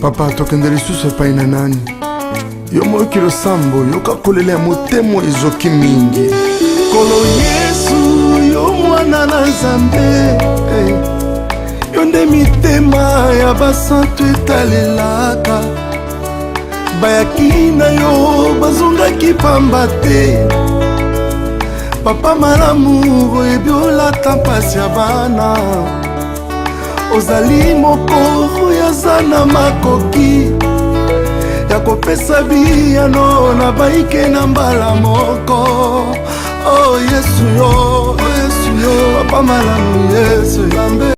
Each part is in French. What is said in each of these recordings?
Papa, tokende lisusu epai na nani? Yo moyoki losambo, yoka kolela motemo ezoki mingi. Kolo Yesu, yo mwana na Nzambe. Yo nde mitema ya basantu etalelaka. Bayaki na yo, bazongaki pamba te. Papa malamu, oyebi olata mpasi ya bana. Ozali moko yaza na makoki ya kopesa biyano na baike na mbala moko. Oh Yesu yo, Papa malamu Yesu Nzambe.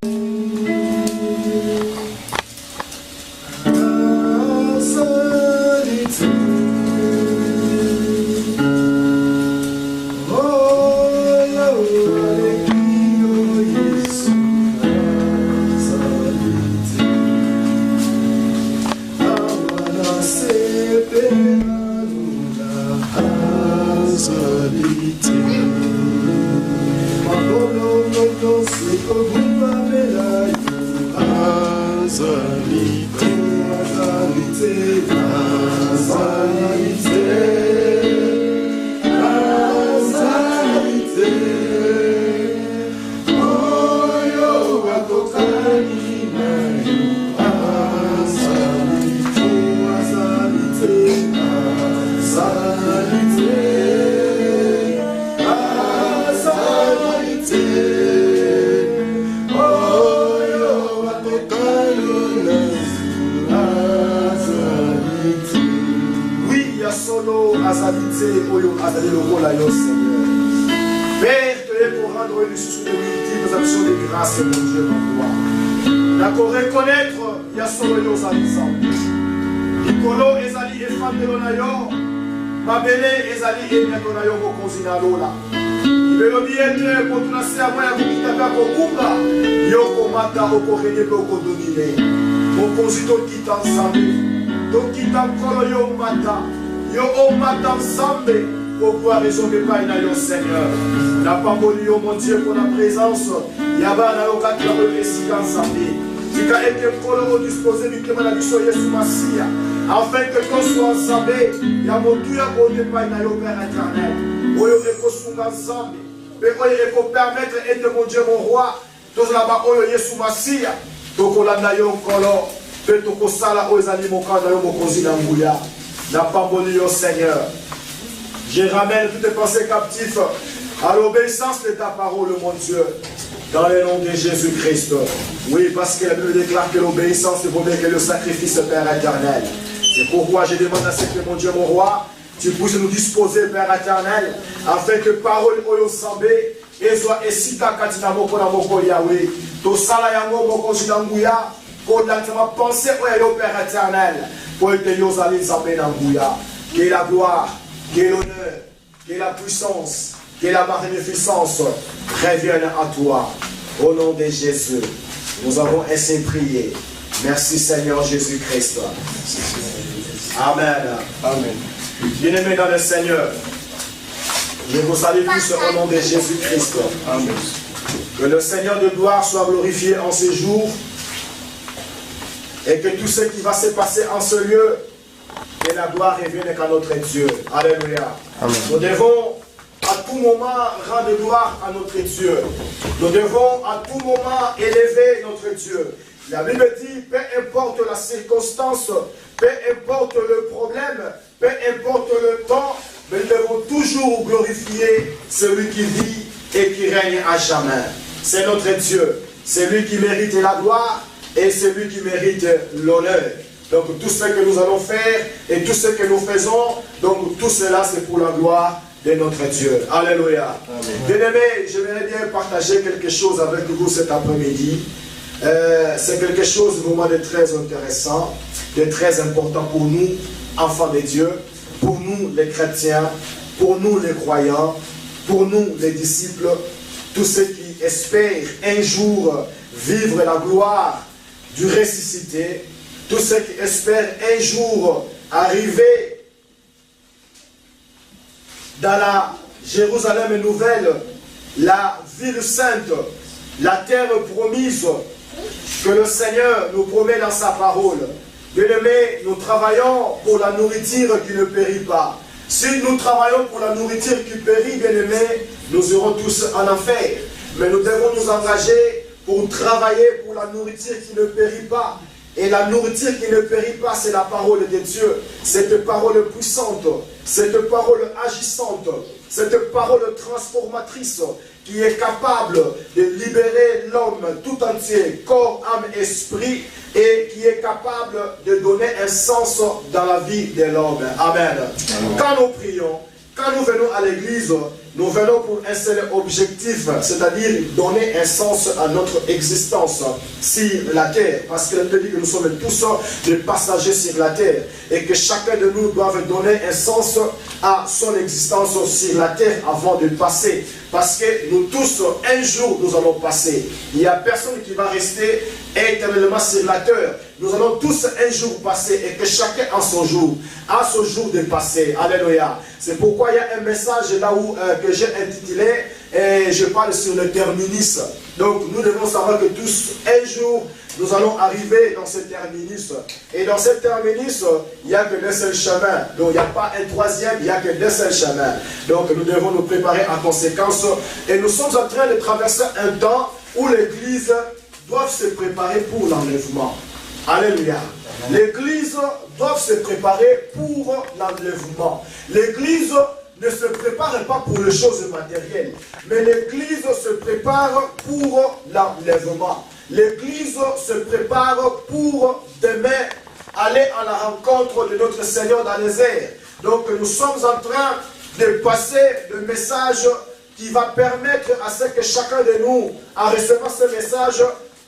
Père, te es pour rendre une sous de multiples actions de grâce, mon Dieu, mon roi. D'accord, reconnaître, il y a solo nos amis. Nicolo, Ezali, et fan de l'onayo, Mabele, Ezali, et bientôt nayo, vos consignes là. Il veut le bien, pour tout nasser à moi, à vous qui t'avez à Kokumba, Yoko Mata, Oko René, Oko Dominé. Mon consigno qui t'ensemble, donc qui t'encolo, Yo Mata, Yo Mata ensemble. Pourquoi raison que pas dans le Seigneur? N'a pas voulu, mon Dieu, pour la présence. Yaba na loka qui a réussi ensemble. Tu as été pour disposer du clément de Jésus Massia. Afin que qu'on soit ensemble, il y a mon Dieu à côté pas dans le Père éternel. Pour que qu'on soit ensemble. Mais pour permettre d'être mon Dieu, mon roi. Tous là-bas, Jésus Massia. Donc on l'a d'ailleurs encore. Mais tout ça là, aux animaux quand dans mon cousin d'Angouya. N'a pas voulu au Seigneur. Je ramène toutes les pensées captives à l'obéissance de ta parole, mon Dieu, dans le nom de Jésus-Christ. Oui, parce que la Bible déclare que l'obéissance est mieux que le sacrifice, Père éternel. C'est pourquoi je demande à ce que, mon Dieu, mon roi, tu puisses nous disposer, Père éternel, afin que parole oyo sambe, et soit esika katina moko na moko Yahweh. To sala yango moko zinanguya, pour la pensée oyo Père éternel, pour que yo zali zambe nanguya. Que la gloire, que l'honneur, que la puissance, que la magnificence reviennent à toi. Au nom de Jésus, nous avons ainsi prié. Merci Seigneur Jésus-Christ. Amen. Amen. Bien-aimés dans le Seigneur, je vous salue tous au nom de Jésus-Christ. Amen. Que le Seigneur de gloire soit glorifié en ce jour et que tout ce qui va se passer en ce lieu, que la gloire revienne qu'à notre Dieu. Alléluia. Amen. Nous devons à tout moment rendre gloire à notre Dieu. Nous devons à tout moment élever notre Dieu. La Bible dit, peu importe la circonstance, peu importe le problème, peu importe le temps, mais nous devons toujours glorifier celui qui vit et qui règne à jamais. C'est notre Dieu. C'est lui qui mérite la gloire et c'est lui qui mérite l'honneur. Donc tout ce que nous allons faire et tout ce que nous faisons, donc tout cela c'est pour la gloire de notre Dieu. Alléluia. Bien-aimés, j'aimerais bien partager quelque chose avec vous cet après-midi. C'est quelque chose vraiment de très intéressant, de très important pour nous, enfants de Dieu, pour nous les chrétiens, pour nous les croyants, pour nous les disciples, tous ceux qui espèrent un jour vivre la gloire du ressuscité, tous ceux qui espèrent un jour arriver dans la Jérusalem nouvelle, la ville sainte, la terre promise, que le Seigneur nous promet dans sa parole. Bien-aimés, nous travaillons pour la nourriture qui ne périt pas. Si nous travaillons pour la nourriture qui périt, bien-aimés, nous irons tous en enfer. Mais nous devons nous engager pour travailler pour la nourriture qui ne périt pas. Et la nourriture qui ne périt pas, c'est la parole de Dieu. Cette parole puissante, cette parole agissante, cette parole transformatrice qui est capable de libérer l'homme tout entier, corps, âme, esprit, et qui est capable de donner un sens dans la vie de l'homme. Amen. Quand nous prions, quand nous venons à l'église, nous venons pour un seul objectif, c'est-à-dire donner un sens à notre existence sur la terre. Parce que la Bible dit que nous sommes tous des passagers sur la terre et que chacun de nous doit donner un sens à son existence sur la terre avant de passer. Parce que nous tous, un jour, nous allons passer. Il n'y a personne qui va rester éternellement sur la terre. Nous allons tous un jour passer et que chacun a son jour, a ce jour de passer. Alléluia. C'est pourquoi il y a un message là où que j'ai intitulé et je parle sur le terminus. Donc nous devons savoir que tous, un jour, nous allons arriver dans ce terminus. Et dans ce terminus, il n'y a que d'un seul chemin. Donc il n'y a pas un troisième, il n'y a que d'un seul chemin. Donc nous devons nous préparer en conséquence. Et nous sommes en train de traverser un temps où l'Église doit se préparer pour l'enlèvement. Alléluia. L'Église doit se préparer pour l'enlèvement. L'Église ne se prépare pas pour les choses matérielles, mais l'Église se prépare pour l'enlèvement. L'Église se prépare pour demain aller à la rencontre de notre Seigneur dans les airs. Donc nous sommes en train de passer le message qui va permettre à ce que chacun de nous, en recevant ce message,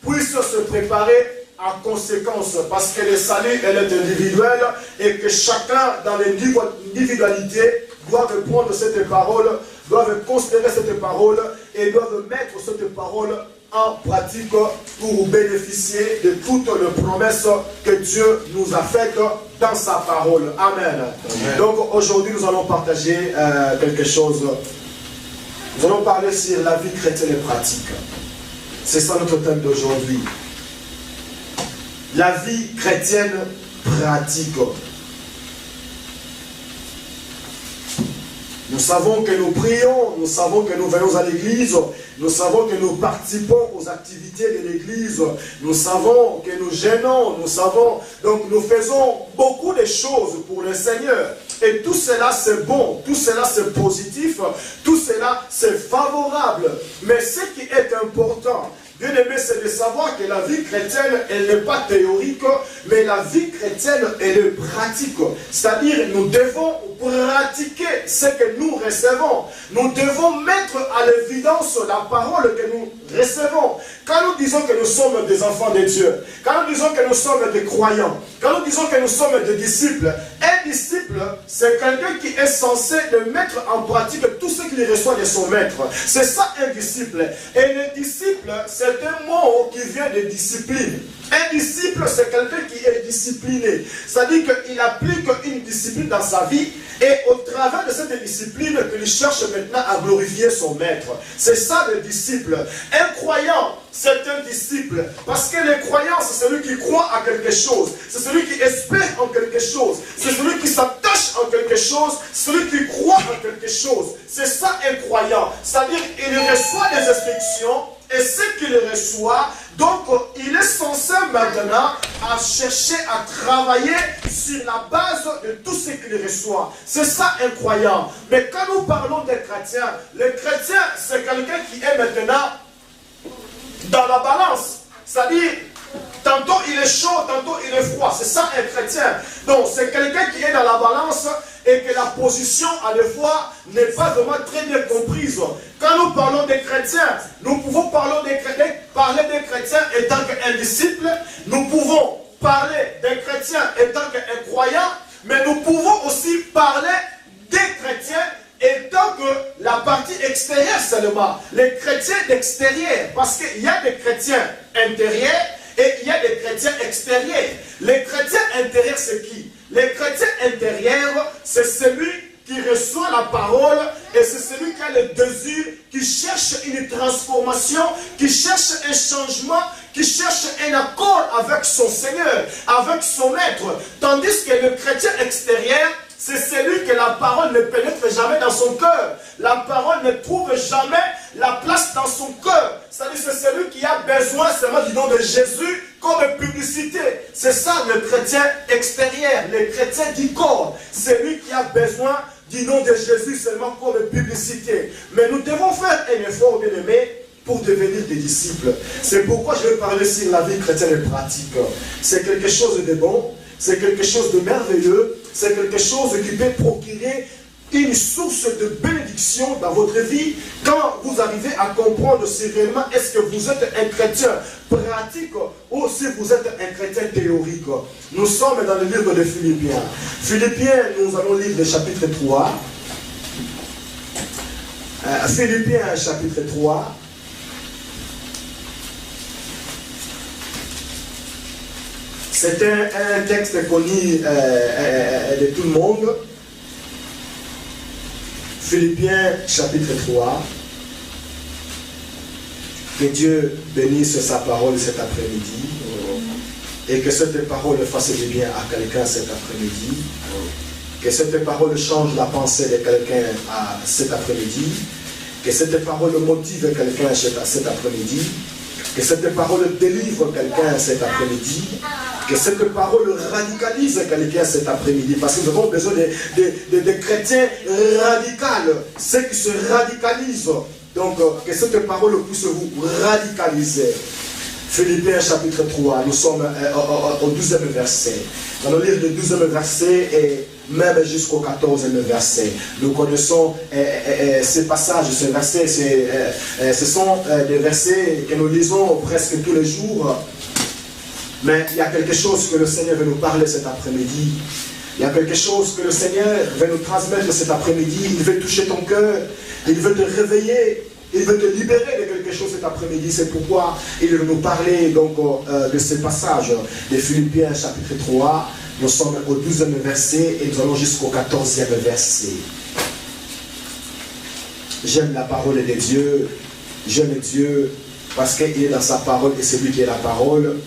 puisse se préparer en conséquence, parce que le salut elle est individuel et que chacun dans l'individualité doit prendre cette parole, doit considérer cette parole et doit mettre cette parole en pratique pour bénéficier de toutes les promesses que Dieu nous a faites dans sa parole. Amen. Amen. Donc aujourd'hui nous allons partager quelque chose. Nous allons parler sur la vie chrétienne et pratique. C'est ça notre thème d'aujourd'hui. La vie chrétienne pratique. Nous savons que nous prions, nous savons que nous venons à l'église, nous savons que nous participons aux activités de l'église, nous savons que nous gênons, nous savons, donc nous faisons beaucoup de choses pour le Seigneur. Et tout cela c'est bon, tout cela c'est positif, tout cela c'est favorable. Mais ce qui est important, bien aimé, c'est de savoir que la vie chrétienne, elle n'est pas théorique, mais la vie chrétienne, elle est pratique. C'est-à-dire, nous devons pratiquer ce que nous recevons. Nous devons mettre à l'évidence la parole que nous recevons. Quand nous disons que nous sommes des enfants de Dieu, quand nous disons que nous sommes des croyants, quand nous disons que nous sommes des disciples, un disciple, c'est quelqu'un qui est censé de mettre en pratique tout ce qu'il reçoit de son maître. C'est ça un disciple. Et le disciple, c'est un mot qui vient de discipline. Un disciple, c'est quelqu'un qui est discipliné. C'est-à-dire qu'il applique une discipline dans sa vie et au travers de cette discipline qu'il cherche maintenant à glorifier son maître. C'est ça le disciple. Un croyant, c'est un disciple. Parce que le croyant, c'est celui qui croit à quelque chose. C'est celui qui espère en quelque chose. C'est celui qui s'attache en quelque chose. Celui qui croit en quelque chose. C'est ça un croyant. C'est-à-dire qu'il reçoit des instructions. Et ce qu'il reçoit, donc il est censé maintenant à chercher à travailler sur la base de tout ce qu'il reçoit. C'est ça un croyant. Mais quand nous parlons des chrétiens, le chrétien c'est quelqu'un qui est maintenant dans la balance. C'est-à-dire, tantôt il est chaud, tantôt il est froid. C'est ça un chrétien. Donc c'est quelqu'un qui est dans la balance et que la position à la fois n'est pas vraiment très bien comprise. Quand nous parlons des chrétiens, nous pouvons parler des chrétiens étant qu'un disciple, nous pouvons parler des chrétiens étant qu'un croyant, mais nous pouvons aussi parler des chrétiens étant que la partie extérieure seulement, les chrétiens d'extérieur, parce qu'il y a des chrétiens intérieurs et il y a des chrétiens extérieurs. Les chrétiens intérieurs, c'est qui? Les chrétiens intérieurs, c'est celui qui reçoit la parole et c'est celui qui a le désir, qui cherche une transformation, qui cherche un changement, qui cherche un accord avec son Seigneur, avec son Maître. Tandis que le chrétien extérieur, c'est celui que la parole ne pénètre jamais dans son cœur. La parole ne trouve jamais la place dans son cœur. C'est-à-dire c'est celui qui a besoin seulement du nom de Jésus comme publicité. C'est ça le chrétien extérieur, le chrétien du corps. C'est lui qui a besoin du nom de Jésus seulement comme publicité. Mais nous devons faire un effort, bien aimé, pour devenir des disciples. C'est pourquoi je vais parler sur la vie chrétienne et pratique. C'est quelque chose de bon, c'est quelque chose de merveilleux, c'est quelque chose qui peut procurer une source de bénédiction dans votre vie quand vous arrivez à comprendre si réellement est-ce que vous êtes un chrétien pratique ou si vous êtes un chrétien théorique. Nous sommes dans le livre de Philippiens. Philippiens, nous allons lire le chapitre 3. Philippiens, chapitre 3. C'est un texte connu de tout le monde. Philippiens chapitre 3. Que Dieu bénisse sa parole cet après-midi. Et que cette parole fasse du bien à quelqu'un cet après-midi. Que cette parole change la pensée de quelqu'un cet après-midi. Que cette parole motive quelqu'un cet après-midi. Que cette parole délivre quelqu'un cet après-midi. Que cette parole radicalise quelqu'un cet après-midi. Parce que nous avons besoin de chrétiens radicaux. Ceux qui se radicalisent. Donc, que cette parole puisse vous radicaliser. Philippiens chapitre 3, nous sommes au 12e verset. Nous allons lire le 12e verset et même jusqu'au 14e verset. Nous connaissons ces passages, ces versets, ce sont des versets que nous lisons presque tous les jours. Mais il y a quelque chose que le Seigneur veut nous parler cet après-midi. Il y a quelque chose que le Seigneur veut nous transmettre cet après-midi. Il veut toucher ton cœur. Il veut te réveiller. Il veut te libérer de quelque chose cet après-midi. C'est pourquoi il veut nous parler donc, de ce passage de Philippiens chapitre 3. Nous sommes au 12e verset et nous allons jusqu'au 14e verset. J'aime la parole de Dieu. J'aime Dieu parce qu'il est dans sa parole et c'est lui qui est la parole.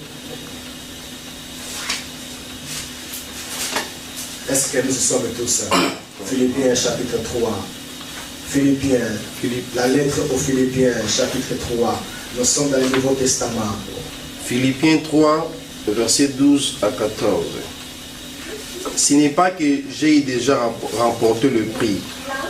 Est-ce que nous sommes tous Philippiens chapitre 3. Philippiens, la lettre aux Philippiens chapitre 3. Nous sommes dans le Nouveau Testament. Philippiens 3, verset 12 à 14. Ce n'est pas que j'ai déjà remporté le prix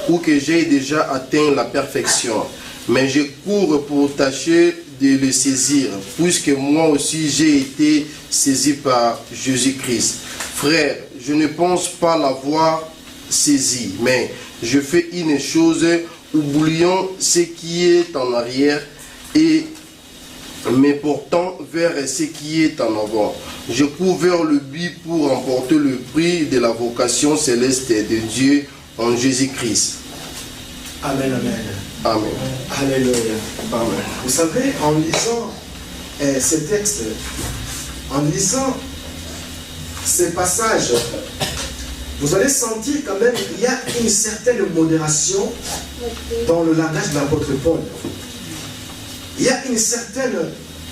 ou que j'ai déjà atteint la perfection, mais je cours pour tâcher de le saisir, puisque moi aussi j'ai été saisi par Jésus-Christ. Frère, je ne pense pas l'avoir saisi, mais je fais une chose, oubliant ce qui est en arrière et me portant vers ce qui est en avant. Je cours vers le but pour remporter le prix de la vocation céleste de Dieu en Jésus-Christ. Amen, amen. Amen. Alléluia. Amen. Vous savez, en lisant ces textes, en lisant ces passages, vous allez sentir quand même qu'il y a une certaine modération dans le langage de l'apôtre Paul. Il y a une certaine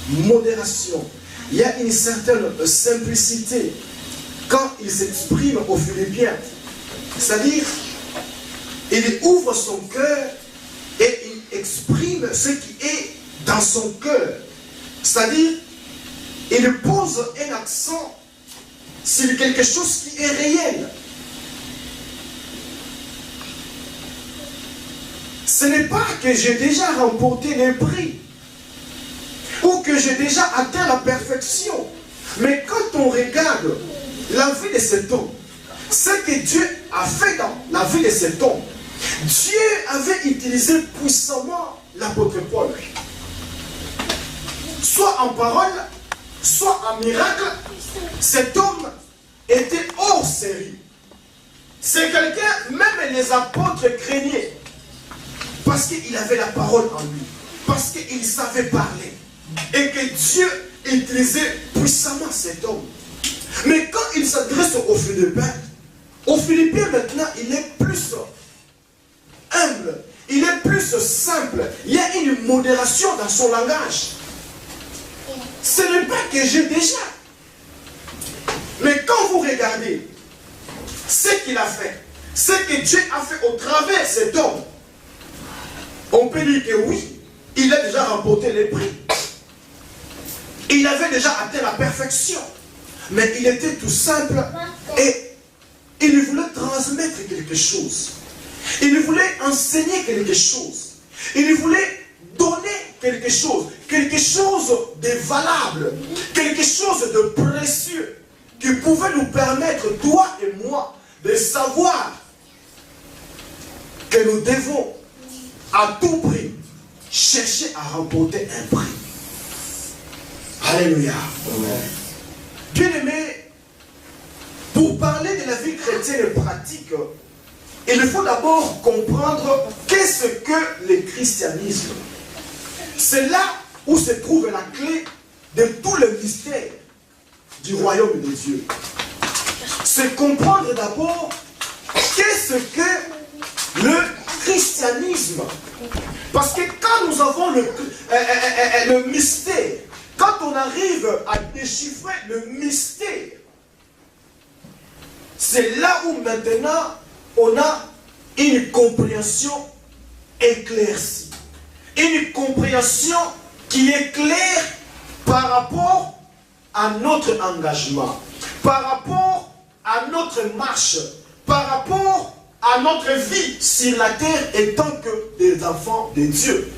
modération, il y a une certaine simplicité quand il s'exprime aux Philippiens. C'est-à-dire, il ouvre son cœur et il exprime ce qui est dans son cœur. C'est-à-dire, il pose un accent sur quelque chose qui est réel. Ce n'est pas que j'ai déjà remporté les prix ou que j'ai déjà atteint la perfection. Mais quand on regarde la vie de cet homme, ce que Dieu a fait dans la vie de cet homme, Dieu avait utilisé puissamment l'apôtre Paul. Soit en parole, soit en miracle, cet homme était hors série. C'est quelqu'un, même les apôtres craignaient. Parce qu'il avait la parole en lui. Parce qu'il savait parler. Et que Dieu utilisait puissamment cet homme. Mais quand il s'adresse aux Philippiens maintenant, il est plus humble. Il est plus simple. Il y a une modération dans son langage. Ce n'est pas que j'ai déjà. Mais quand vous regardez ce qu'il a fait, ce que Dieu a fait au travers de cet homme, on peut dire que oui, il a déjà remporté les prix. Il avait déjà atteint la perfection. Mais il était tout simple et il voulait transmettre quelque chose. Il voulait enseigner quelque chose. Il voulait donner quelque chose de valable, quelque chose de précieux qui pouvait nous permettre, toi et moi, de savoir que nous devons à tout prix chercher à remporter un prix. Alléluia. Bien-aimé, pour parler de la vie chrétienne pratique, il faut d'abord comprendre qu'est-ce que le christianisme. C'est là où se trouve la clé de tout le mystère du royaume de Dieu. C'est comprendre d'abord qu'est-ce que le christianisme. Parce que quand nous avons le mystère, quand on arrive à déchiffrer le mystère, c'est là où maintenant on a une compréhension éclaircie. Une compréhension qui est claire par rapport à notre engagement, par rapport à notre marche, par rapport à notre vie sur la terre étant que des enfants de Dieu.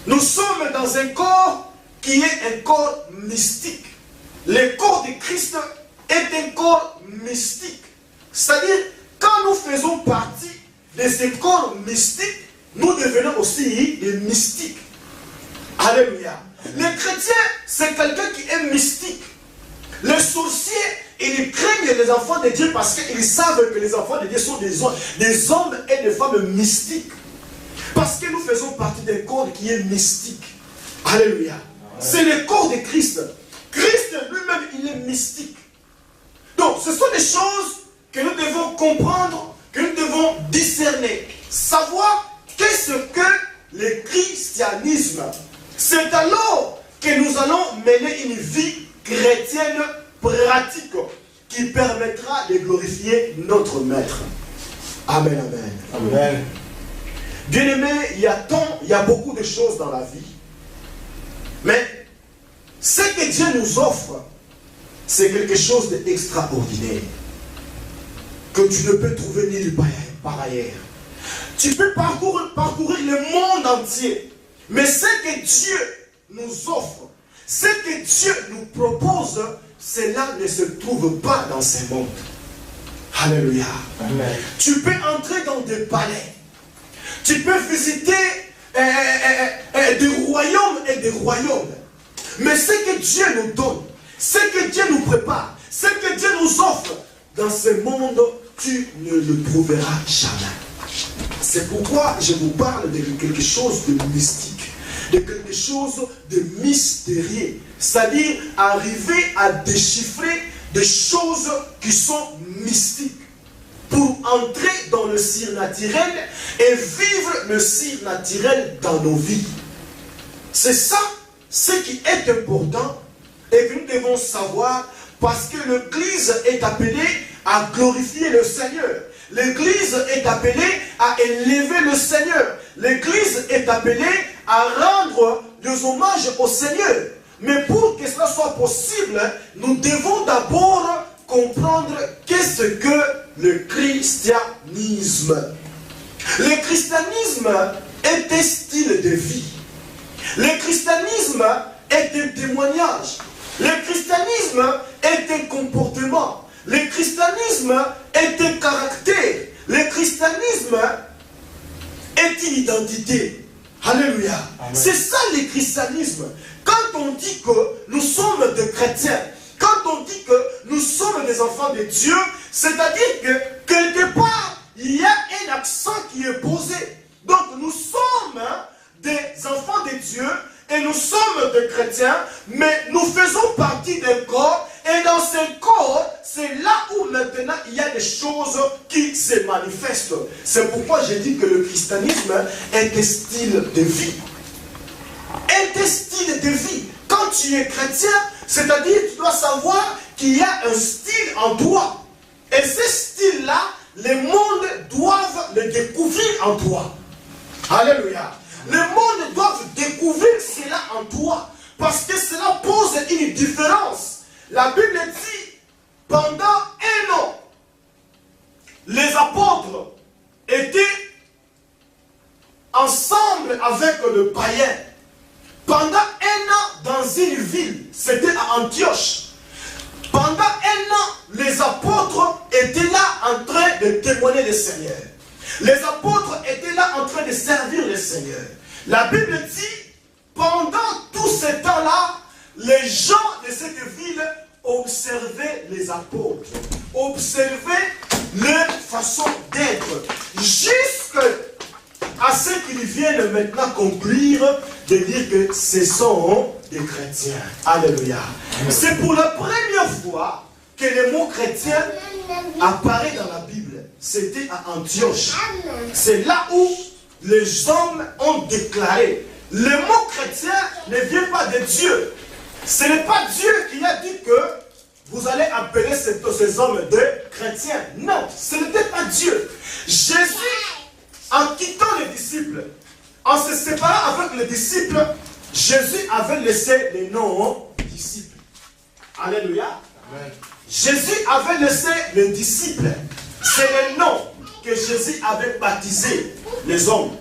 Nous sommes dans un corps qui est un corps mystique. Le corps de Christ est un corps mystique. C'est-à-dire, quand nous faisons partie de ce corps mystique, nous devenons aussi des mystiques. Alléluia. Le chrétien, c'est quelqu'un qui est mystique. Les sorciers, ils craignent les enfants de Dieu parce qu'ils savent que les enfants de Dieu sont des hommes et des femmes mystiques. Parce que nous faisons partie d'un corps qui est mystique. Alléluia. C'est le corps de Christ. Christ lui-même, il est mystique. Donc, ce sont des choses que nous devons comprendre, que nous devons discerner. Savoir qu'est-ce que le christianisme. C'est alors que nous allons mener une vie chrétienne pratique qui permettra de glorifier notre Maître. Amen, amen. Amen. Bien-aimé, il y a beaucoup de choses dans la vie. Mais ce que Dieu nous offre, c'est quelque chose d'extraordinaire. Que tu ne peux trouver nulle part ailleurs. Tu peux parcourir le monde entier. Mais ce que Dieu nous offre, ce que Dieu nous propose, cela ne se trouve pas dans ce monde. Alléluia. Amen. Tu peux entrer dans des palais. Tu peux visiter des royaumes et des royaumes. Mais ce que Dieu nous donne, ce que Dieu nous prépare, ce que Dieu nous offre, dans ce monde, tu ne le trouveras jamais. C'est pourquoi je vous parle de quelque chose de mystique, de quelque chose de mystérieux. C'est-à-dire arriver à déchiffrer des choses qui sont mystiques pour entrer dans le surnaturel et vivre le surnaturel dans nos vies. C'est ça ce qui est important et que nous devons savoir parce que l'Église est appelée à glorifier le Seigneur. L'Église est appelée à élever le Seigneur. L'Église est appelée à rendre des hommages au Seigneur. Mais pour que cela soit possible, nous devons d'abord comprendre qu'est-ce que le christianisme. Le christianisme est un style de vie. Le christianisme est un témoignage. Le christianisme est un comportement. Le christianisme est un caractère. Le christianisme est une identité. Alléluia. C'est ça le christianisme. Quand on dit que nous sommes des chrétiens, quand on dit que nous sommes des enfants de Dieu, c'est-à-dire que quelque part, il y a un accent qui est posé. Donc nous sommes des enfants de Dieu et nous sommes des chrétiens, mais nous faisons partie d'un corps. Et dans ce corps, c'est là où maintenant il y a des choses qui se manifestent. C'est pourquoi j'ai dit que le christianisme est un style de vie. Est un style style de vie. Quand tu es chrétien, c'est-à-dire tu dois savoir qu'il y a un style en toi. Et ce style-là, les mondes doivent le découvrir en toi. Alléluia. Le monde doit découvrir cela en toi. Parce que cela pose une différence. La Bible dit, pendant 1 an, les apôtres étaient ensemble avec le païen. Pendant 1 an dans une ville, c'était à Antioche. Pendant 1 an, les apôtres étaient là en train de témoigner le Seigneur. Les apôtres étaient là en train de servir le Seigneur. La Bible dit, pendant tout ce temps-là, les gens de cette ville observaient les apôtres, observaient leur façon d'être, jusqu'à ce qu'ils viennent maintenant conclure de dire que ce sont des chrétiens. Alléluia. C'est pour la première fois que le mot chrétien apparaît dans la Bible. C'était à Antioche. C'est là où les hommes ont déclaré. Le mot chrétien ne vient pas de Dieu. Ce n'est pas Dieu qui a dit que vous allez appeler ces hommes de chrétiens. Non, ce n'était pas Dieu. Jésus, en quittant les disciples, en se séparant avec les disciples, Jésus avait laissé les noms disciples. Alléluia. Amen. Jésus avait laissé les disciples. C'est les noms que Jésus avait baptisés, les hommes.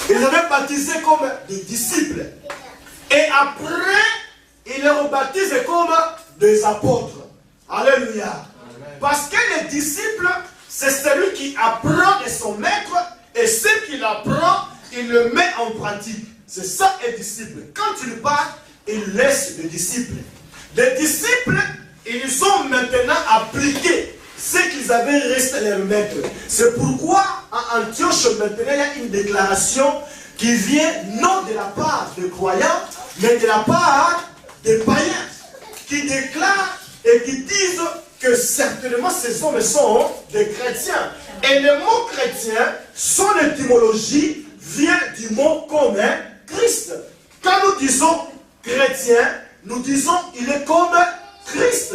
Ils avaient baptisé comme des disciples. Et après, ils les rebaptisent comme des apôtres. Alléluia. Amen. Parce que les disciples, c'est celui qui apprend de son maître, et ce qu'il apprend, il le met en pratique. C'est ça un disciple. Quand il part, il laisse les disciples. Les disciples, ils ont maintenant appliqué ce qu'ils avaient resté leur maître. C'est pourquoi à Antioche, maintenant, il y a une déclaration qui vient non de la part des croyants, mais de la part des païens, qui déclarent et qui disent que certainement ces hommes sont des chrétiens. Et le mot chrétien, son étymologie vient du mot commun Christ. Quand nous disons chrétien, nous disons il est comme Christ.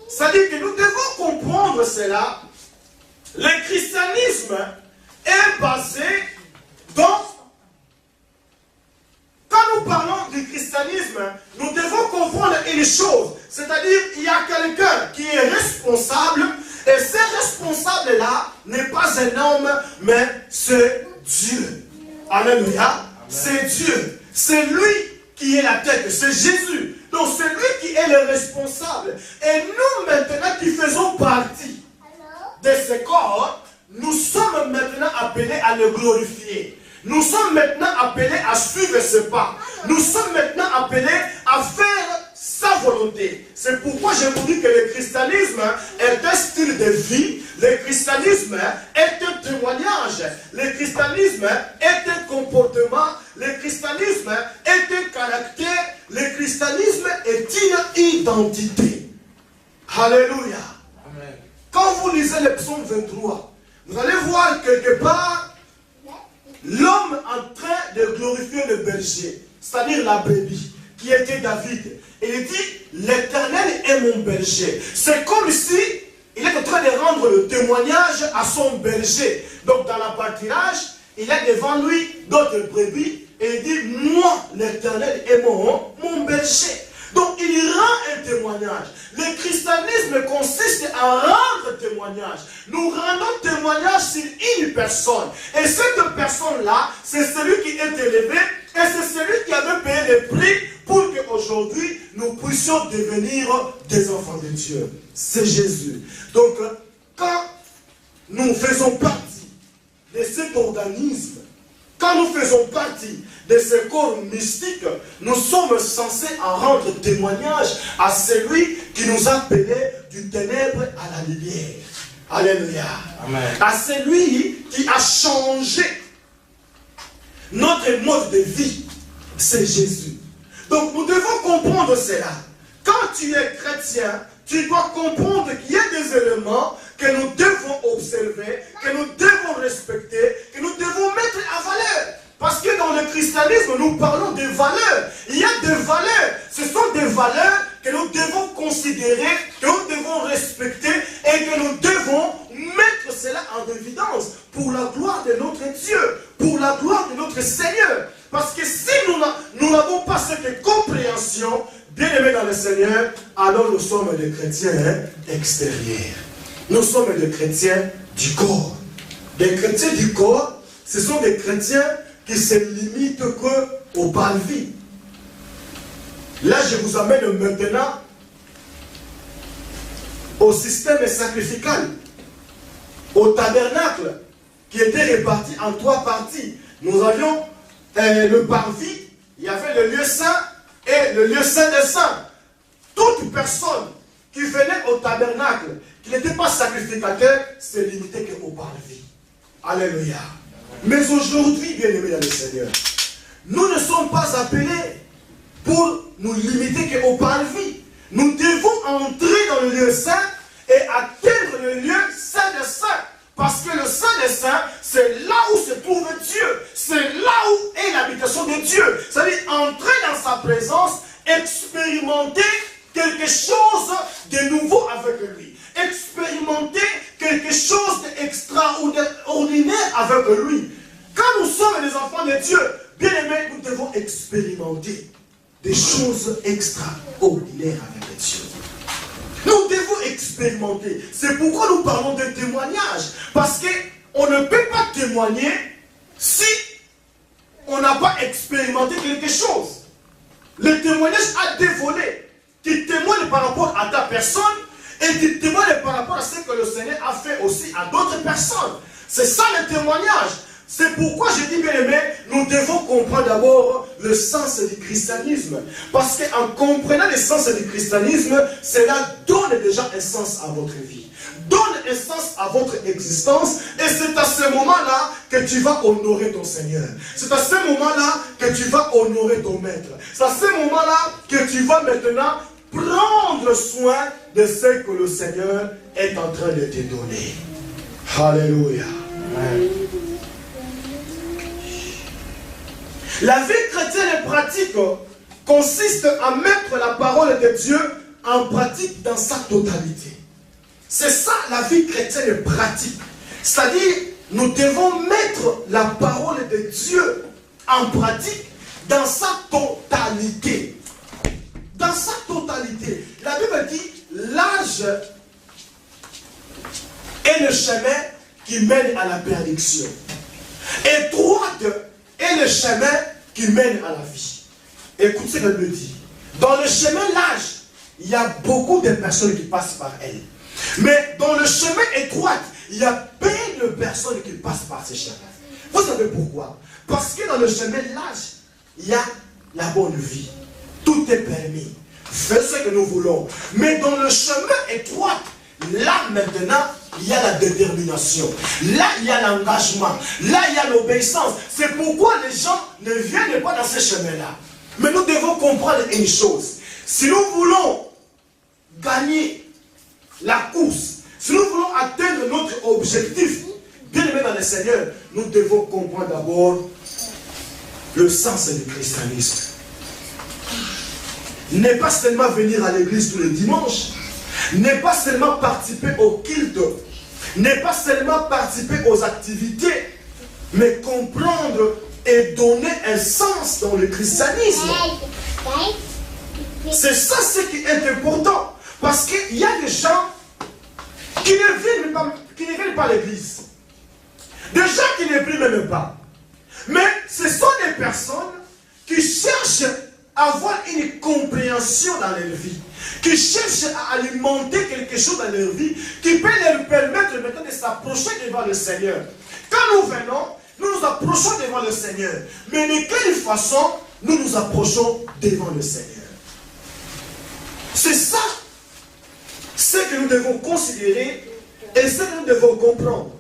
C'est-à-dire que nous devons comprendre cela. Le christianisme est basé dans... Quand nous parlons du christianisme, nous devons comprendre une chose. C'est-à-dire qu'il y a quelqu'un qui est responsable, et ce responsable-là n'est pas un homme, mais c'est Dieu. Alléluia. C'est Dieu. C'est lui qui est la tête. C'est Jésus. Donc c'est lui qui est le responsable. Et nous maintenant qui faisons partie de ce corps, nous sommes maintenant appelés à le glorifier. Nous sommes maintenant appelés à suivre ce pas. Nous sommes maintenant appelés à faire sa volonté. C'est pourquoi je vous dis que le christianisme est un style de vie. Le christianisme est un témoignage. Le christianisme est un comportement. Le christianisme est un caractère. Le christianisme est une identité. Alléluia. Amen. Quand vous lisez le psaume 23, vous allez voir quelque part l'homme en train de glorifier le berger, c'est-à-dire la brebis, qui était David. Et il dit, l'Éternel est mon berger. C'est comme si il est en train de rendre le témoignage à son berger. Donc dans la pâturage, il a devant lui d'autres brebis, et il dit, moi, l'Éternel est mon berger. Donc il rend un témoignage. Le christianisme consiste à rendre témoignage. Nous rendons témoignage sur une personne. Et cette personne-là, c'est celui qui est élevé et c'est celui qui avait payé le prix pour qu'aujourd'hui nous puissions devenir des enfants de Dieu. C'est Jésus. Donc quand nous faisons partie de cet organisme, quand nous faisons partie de ce corps mystique, nous sommes censés en rendre témoignage à celui qui nous a appelés du ténèbre à la lumière. Alléluia. Amen. À celui qui a changé notre mode de vie. C'est Jésus. Donc nous devons comprendre cela. Quand tu es chrétien, tu dois comprendre qu'il y a des éléments que nous devons observer, que nous devons respecter, que nous devons mettre en valeur. Parce que dans le christianisme, nous parlons des valeurs. Il y a des valeurs. Ce sont des valeurs que nous devons considérer, que nous devons respecter et que nous devons mettre cela en évidence pour la gloire de notre Dieu, pour la gloire de notre Seigneur. Parce que si nous n'avons pas cette compréhension, bien-aimés dans le Seigneur, alors nous sommes des chrétiens extérieurs. Nous sommes des chrétiens du corps. Des chrétiens du corps, ce sont des chrétiens qui se limitent qu'au parvis. Là, je vous amène maintenant au système sacrifical, au tabernacle, qui était réparti en 3 parties. Nous avions le parvis, il y avait le lieu saint et le lieu saint des saints. Toute personne qui venait au tabernacle, qui n'était pas sacrificateur, se limitait qu'au parvis. Alléluia. Mais aujourd'hui, bien-aimés dans le Seigneur, nous ne sommes pas appelés pour nous limiter qu'au parvis. Nous devons entrer dans le lieu saint et atteindre le lieu saint des saints. Parce que le saint des saints, c'est là où se trouve Dieu. C'est là où est l'habitation de Dieu. C'est-à-dire entrer dans sa présence, expérimenter quelque chose de nouveau avec lui. Expérimenter quelque chose d'extraordinaire avec lui. Quand nous sommes des enfants de Dieu, bien aimés, nous devons expérimenter des choses extraordinaires avec Dieu. Nous devons expérimenter. C'est pourquoi nous parlons de témoignage. Parce qu'on ne peut pas témoigner si on n'a pas expérimenté quelque chose. Le témoignage a des volets qui témoignent par rapport à ta personne et qui témoignent par rapport à ce que le Seigneur a fait aussi à d'autres personnes. C'est ça le témoignage. C'est pourquoi je dis, bien aimé, nous devons comprendre d'abord le sens du christianisme. Parce qu'en comprenant le sens du christianisme, cela donne déjà un sens à votre vie. Donne un sens à votre existence. Et c'est à ce moment-là que tu vas honorer ton Seigneur. C'est à ce moment-là que tu vas honorer ton Maître. C'est à ce moment-là que tu vas maintenant prendre soin de ce que le Seigneur est en train de te donner. Alléluia. Amen. La vie chrétienne et pratique consiste à mettre la parole de Dieu en pratique dans sa totalité. C'est ça la vie chrétienne et pratique. C'est-à-dire, nous devons mettre la parole de Dieu en pratique dans sa totalité. Dans sa totalité. La Bible dit, l'âge est le chemin qui mène à la bénédiction. Étroite est le chemin qui mène à la vie. Écoute ce qu'elle me dit. Dans le chemin l'âge, il y a beaucoup de personnes qui passent par elle. Mais dans le chemin étroit, il y a peu de personnes qui passent par ce chemin. Vous savez pourquoi? Parce que dans le chemin l'âge, il y a la bonne vie. Tout est permis. Fais ce que nous voulons. Mais dans le chemin étroit, là maintenant, il y a la détermination. Là, il y a l'engagement. Là, il y a l'obéissance. C'est pourquoi les gens ne viennent pas dans ce chemin-là. Mais nous devons comprendre une chose. Si nous voulons gagner la course, si nous voulons atteindre notre objectif, bien aimé dans le Seigneur, nous devons comprendre d'abord le sens du christianisme. Ne pas seulement venir à l'église tous les dimanches, ne pas seulement participer au culte, ne pas seulement participer aux activités, mais comprendre et donner un sens dans le christianisme. C'est ça ce qui est important. Parce qu'il y a des gens qui ne viennent pas à l'église. Des gens qui ne prient même pas. Mais ce sont des personnes qui cherchent à avoir une compréhension dans leur vie, qui cherchent à alimenter quelque chose dans leur vie, qui peut leur permettre maintenant de s'approcher devant le Seigneur. Quand nous venons, nous nous approchons devant le Seigneur. Mais de quelle façon nous nous approchons devant le Seigneur? C'est ça ce que nous devons considérer et ce que nous devons comprendre.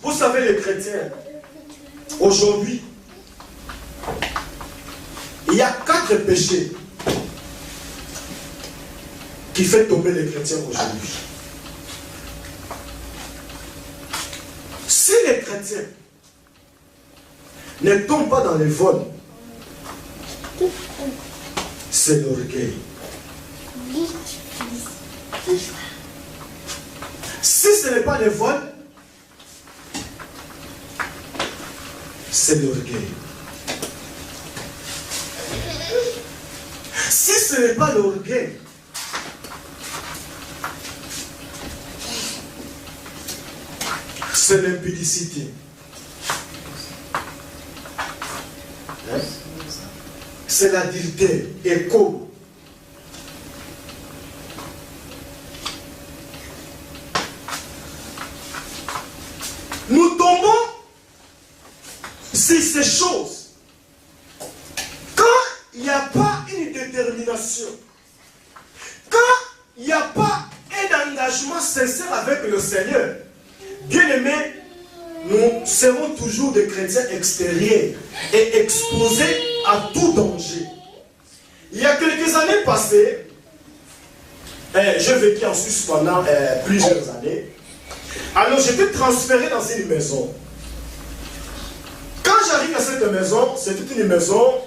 Vous savez, les chrétiens, aujourd'hui, il y a 4 péchés qui font tomber les chrétiens aujourd'hui. Si les chrétiens ne tombe pas dans les vols. C'est l'orgueil. Si ce n'est pas les vols, c'est l'orgueil. Si ce n'est pas l'orgueil, c'est l'impudicité. C'est l'adultère. Écho. Nous tombons sur ces choses quand il n'y a pas une détermination, quand il n'y a pas un engagement sincère avec le Seigneur. Bien-aimés, nous serons toujours des chrétiens extérieurs et exposés à tout danger. Il y a quelques années passées, j'ai vécu en Suisse pendant plusieurs années. Alors j'étais transféré dans une maison. Quand j'arrive à cette maison, c'était une maison,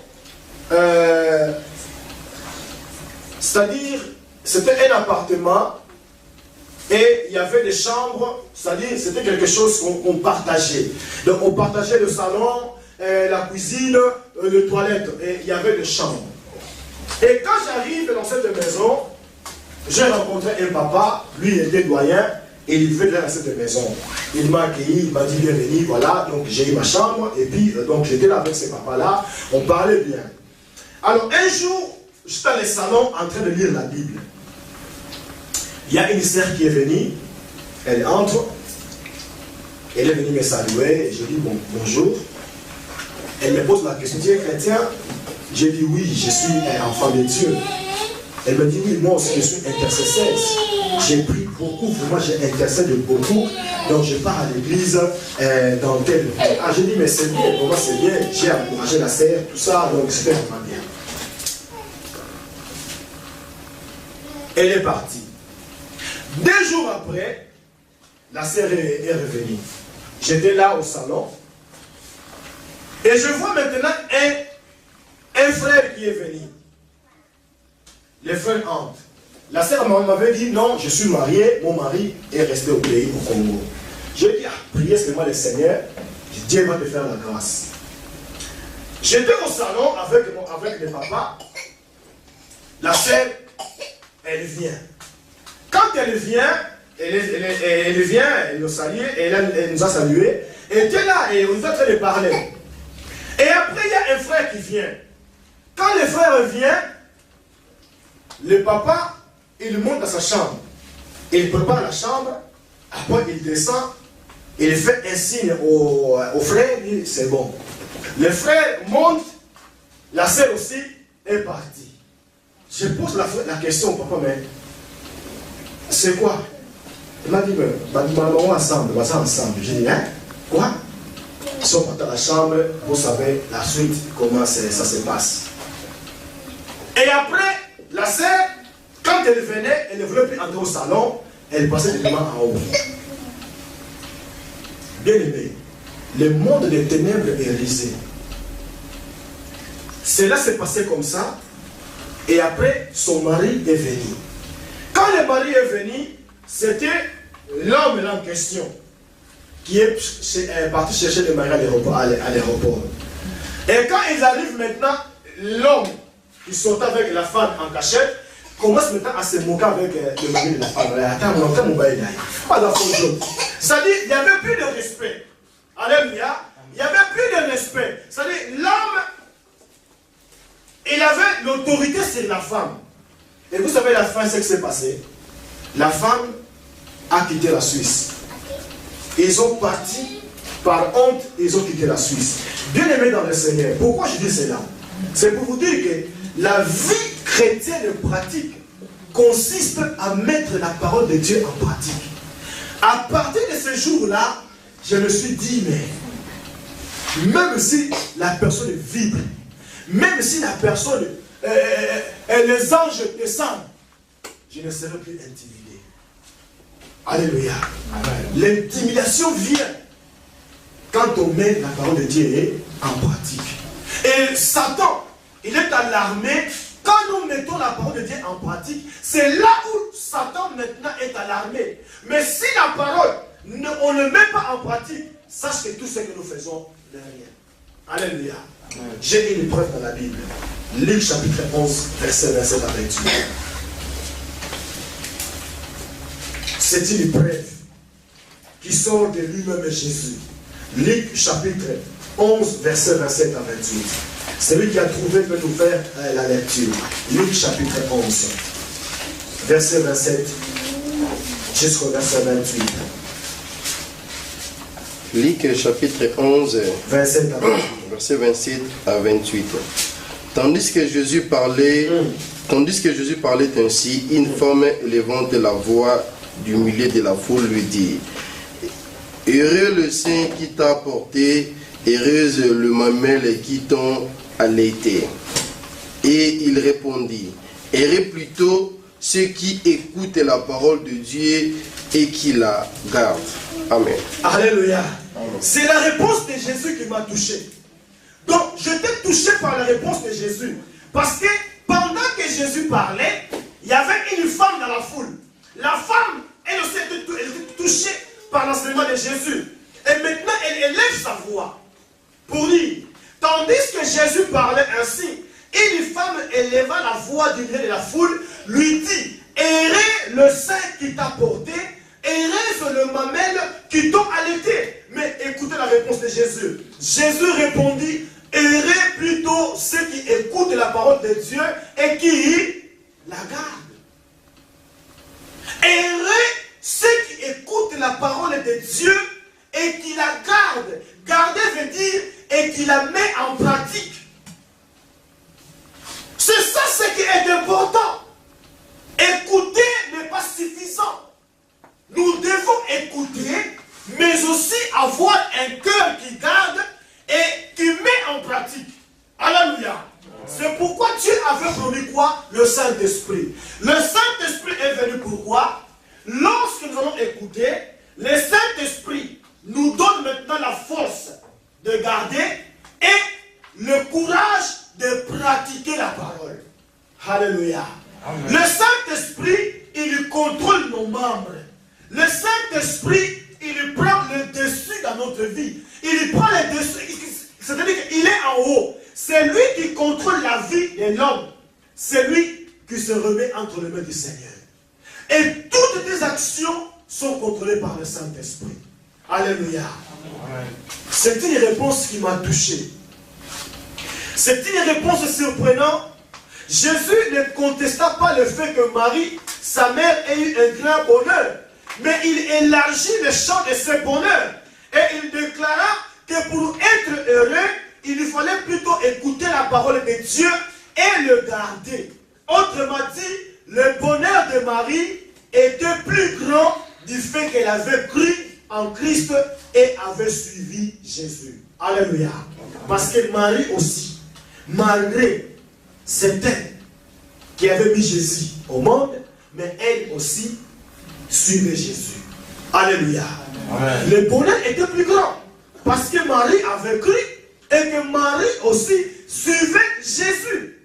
c'est-à-dire, c'était un appartement et il y avait des chambres, c'est-à-dire, c'était quelque chose qu'on partageait. Donc on partageait le salon, la cuisine, les toilettes, et il y avait des chambres. Et quand j'arrive dans cette maison, j'ai rencontré un papa, lui il était doyen, et il vivait dans cette maison. Il m'a accueilli, il m'a dit bienvenue, voilà, donc j'ai eu ma chambre, et puis donc j'étais là avec ce papa-là, on parlait bien. Alors un jour, j'étais dans le salon en train de lire la Bible. Il y a une sœur qui est venue, elle entre, elle est venue me saluer, et je dis bonjour. Elle me pose la question, tu es chrétien? J'ai dit oui, je suis un enfant de Dieu. Elle me dit oui, moi aussi je suis intercesseur. J'ai pris beaucoup, vraiment j'ai intercédé beaucoup. Donc je pars à l'église dans tel. Ah, j'ai dit mais c'est bien, pour moi c'est bien. J'ai encouragé la sœur, tout ça, donc c'était vraiment bien. Elle est partie. 2 jours après, la sœur est revenue. J'étais là au salon. Et je vois maintenant un frère qui est venu. Les frères entrent. La sœur m'avait dit non, je suis marié, mon mari est resté au pays, au Congo. Je dis, priez seulement le Seigneur, Dieu va te faire la grâce. J'étais au salon avec le papa. La sœur, elle vient. Quand elle vient, elle nous salue, elle nous a salués. Elle était là et on était en train de parler. Et après, il y a un frère qui vient. Quand le frère vient, le papa, il monte dans sa chambre. Il prépare la chambre. Après, il descend. Il fait un signe au frère. Il dit, c'est bon. Le frère monte. La sœur aussi est partie. Je pose la question au papa, mais c'est quoi? Il m'a dit, on va ensemble. J'ai dit, hein? Quoi? Ils sont partis dans la chambre, vous savez la suite, comment ça se passe. Et après, la sœur, quand elle venait, elle ne voulait plus entrer au salon, elle passait directement en haut. Bien aimé, le monde des ténèbres est risé. Cela s'est passé comme ça, et après, son mari est venu. Quand le mari est venu, c'était l'homme en question qui est parti chercher le mari à l'aéroport. Et quand ils arrivent maintenant, l'homme qui sort avec la femme en cachette commence maintenant à se moquer avec le mari de la femme. C'est-à-dire, il n'y avait plus de respect. Alléluia. Il n'y avait plus de respect. C'est-à-dire, l'homme, il avait l'autorité sur la femme. Et vous savez, la fin, c'est ce qui s'est passé. La femme a quitté la Suisse. Ils sont partis par honte, ils ont quitté la Suisse. Bien aimé dans le Seigneur. Pourquoi je dis cela? C'est pour vous dire que la vie chrétienne pratique consiste à mettre la parole de Dieu en pratique. À partir de ce jour-là, je me suis dit, mais même si la personne vibre, même si la personne, les anges descendent, je ne serai plus intimidé. Alléluia. L'intimidation vient quand on met la parole de Dieu en pratique. Et Satan, il est alarmé. Quand nous mettons la parole de Dieu en pratique, c'est là où Satan maintenant est alarmé. Mais si la parole, on ne met pas en pratique, sache que tout ce que nous faisons n'est rien. Alléluia. J'ai une preuve dans la Bible. Luc chapitre 11, verset 27 à 28. C'est une preuve qui sort de lui-même Jésus. Luc chapitre 11, verset 27 à 28. Celui qui a trouvé peut nous faire la lecture. Luc chapitre 11, verset 27 jusqu'au verset 28. Luc chapitre 11, 27 à 28. verset 27 à 28. Tandis que Jésus parlait ainsi, une femme élevant la voix du milieu de la foule lui dit: Heureux le sein qui t'a porté, heureuse le mamelle qui t'ont allaité. Et il répondit: Heureux plutôt ceux qui écoutent la parole de Dieu et qui la gardent. Amen. Alléluia. C'est la réponse de Jésus qui m'a touché. Donc, je t'ai touché par la réponse de Jésus. Parce que pendant que Jésus parlait, il y avait une femme dans la foule. La femme, elle aussi était touchée par l'enseignement de Jésus. Et maintenant, elle élève sa voix pour dire. Tandis que Jésus parlait ainsi, une femme éleva la voix du milieu de la foule, lui dit: Heureux le sein qui t'a porté, heureux le mamelle qui t'ont allaité. Mais écoutez la réponse de Jésus. Jésus répondit: Heureux plutôt ceux qui écoutent la parole de Dieu et qui la gardent. Heureux ceux qui écoutent la parole de Dieu et qui la gardent. Garder veut dire et qui la met en pratique. C'est ça ce qui est important. Écouter n'est pas suffisant. Nous devons écouter, mais aussi avoir un cœur qui garde et qui met en pratique. Alléluia. C'est pourquoi Dieu avait promis quoi? Le Saint-Esprit. Le Saint-Esprit est venu pourquoi? Lorsque nous allons écouter, le Saint-Esprit nous donne maintenant la force de garder et le courage de pratiquer la parole. Alléluia. Amen. Le Saint-Esprit, il contrôle nos membres. Le Saint-Esprit, il prend le dessus dans notre vie. Il prend le dessus. C'est-à-dire qu'il est en haut. C'est lui qui contrôle la vie de l'homme. C'est lui qui se remet entre les mains du Seigneur. Et toutes tes actions sont contrôlées par le Saint-Esprit. Alléluia. C'est une réponse qui m'a touché. C'est une réponse surprenante. Jésus ne contesta pas le fait que Marie, sa mère, ait eu un grand bonheur. Mais il élargit le champ de ce bonheur. Et il déclara que pour être heureux, il fallait plutôt écouter la parole de Dieu et le garder. Autrement dit, le bonheur de Marie était plus grand du fait qu'elle avait cru en Christ et avait suivi Jésus. Alléluia. Parce que Marie aussi, malgré c'est elle qui avait mis Jésus au monde, mais elle aussi suivait Jésus. Alléluia. Amen. Le bonheur était plus grand parce que Marie avait cru et que Marie aussi suivait Jésus.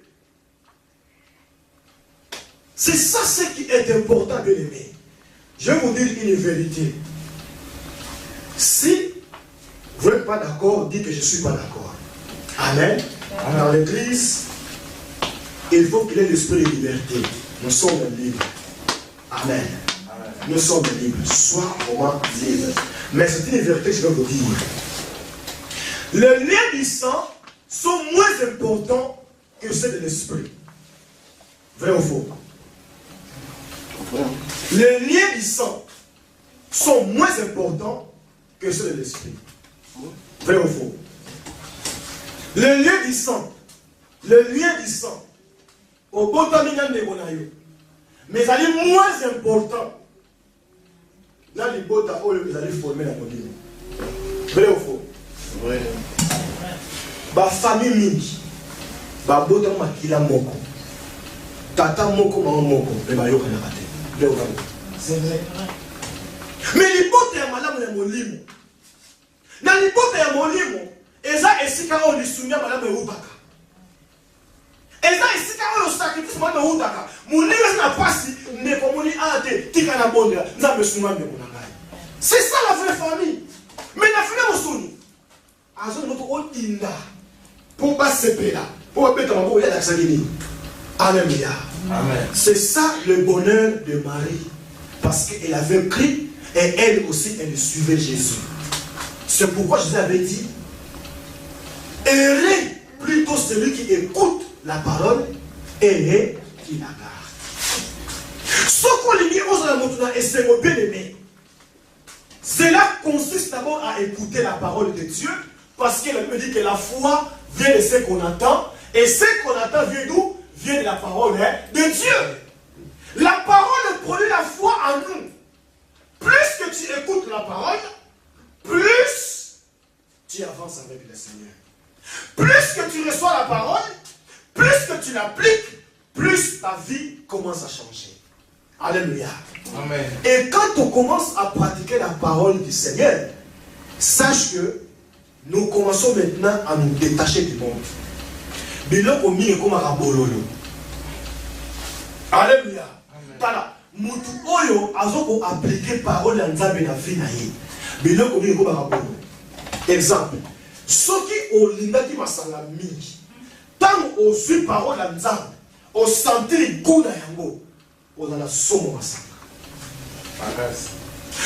C'est ça ce qui est important, bien aimé. Je vais vous dire une vérité. Si vous n'êtes pas d'accord, dites que je ne suis pas d'accord. Amen. Amen. Dans l'église, il faut qu'il y ait l'esprit de liberté. Nous sommes libres. Amen. Amen. Nous sommes libres. Sois vraiment libres. Mais c'est une vérité que je vais vous dire. Les liens du sang sont moins importants que ceux de l'esprit. Vrai ou faux? Les liens du sang sont moins importants que ceux de l'esprit. Vrai ou faux? Le lien du sang, au botamina de Monayo, mais ça est moins important. Là, les botas, ils allaient former la modine. Vrai ou faux? Vrai. Ba famille mingi, ba bota makila moko, tata moko maman moko, mais ba yoka na kate. Vrai ou faux? C'est vrai. Mais les botas ya malamu ya molimo. Na les botas ya molimo, eza esika oyo lisumbia malamu eutaka. Eza esika oyo sacrifice malamu eutaka. Moninga na pasi ndeko moni ate tika na bonda nzambe sunga ndeko na ngai. C'est ça la vraie famille. Mais la famille mosuni azo moto otinda pour pas sepela pour pas mettre en haut ya sakini. Alléluia. Amen. C'est ça le bonheur de Marie parce qu'elle avait cru et elle aussi elle suivait Jésus. C'est pourquoi Jésus avait dit heureux plutôt celui qui écoute la parole et qui la garde. Ce qu'on dit aux alentours et c'est mon bien-aimé. Cela consiste d'abord à écouter la parole de Dieu parce qu'elle me dit que la foi vient de ce qu'on entend et ce qu'on entend vient d'où? Vient de la parole de Dieu. La parole produit la foi en nous. Plus que tu écoutes la parole, plus tu avances avec le Seigneur. Plus que tu reçois la parole, plus que tu l'appliques, plus ta vie commence à changer. Alléluia. Amen. Et quand on commence à pratiquer la parole du Seigneur, sache que nous commençons maintenant à nous détacher du monde. Biloko mingi comme rabololo. Alléluia. Tala mutu oyo azoko appliquer parole ya Nzambe na vie na ye. Biloko mingi comme rabololo. Exemple, soki olingaki masanga mingi, tant ozwi parole ya Nzambe, o sentir goût na yango, ozala somo masanga.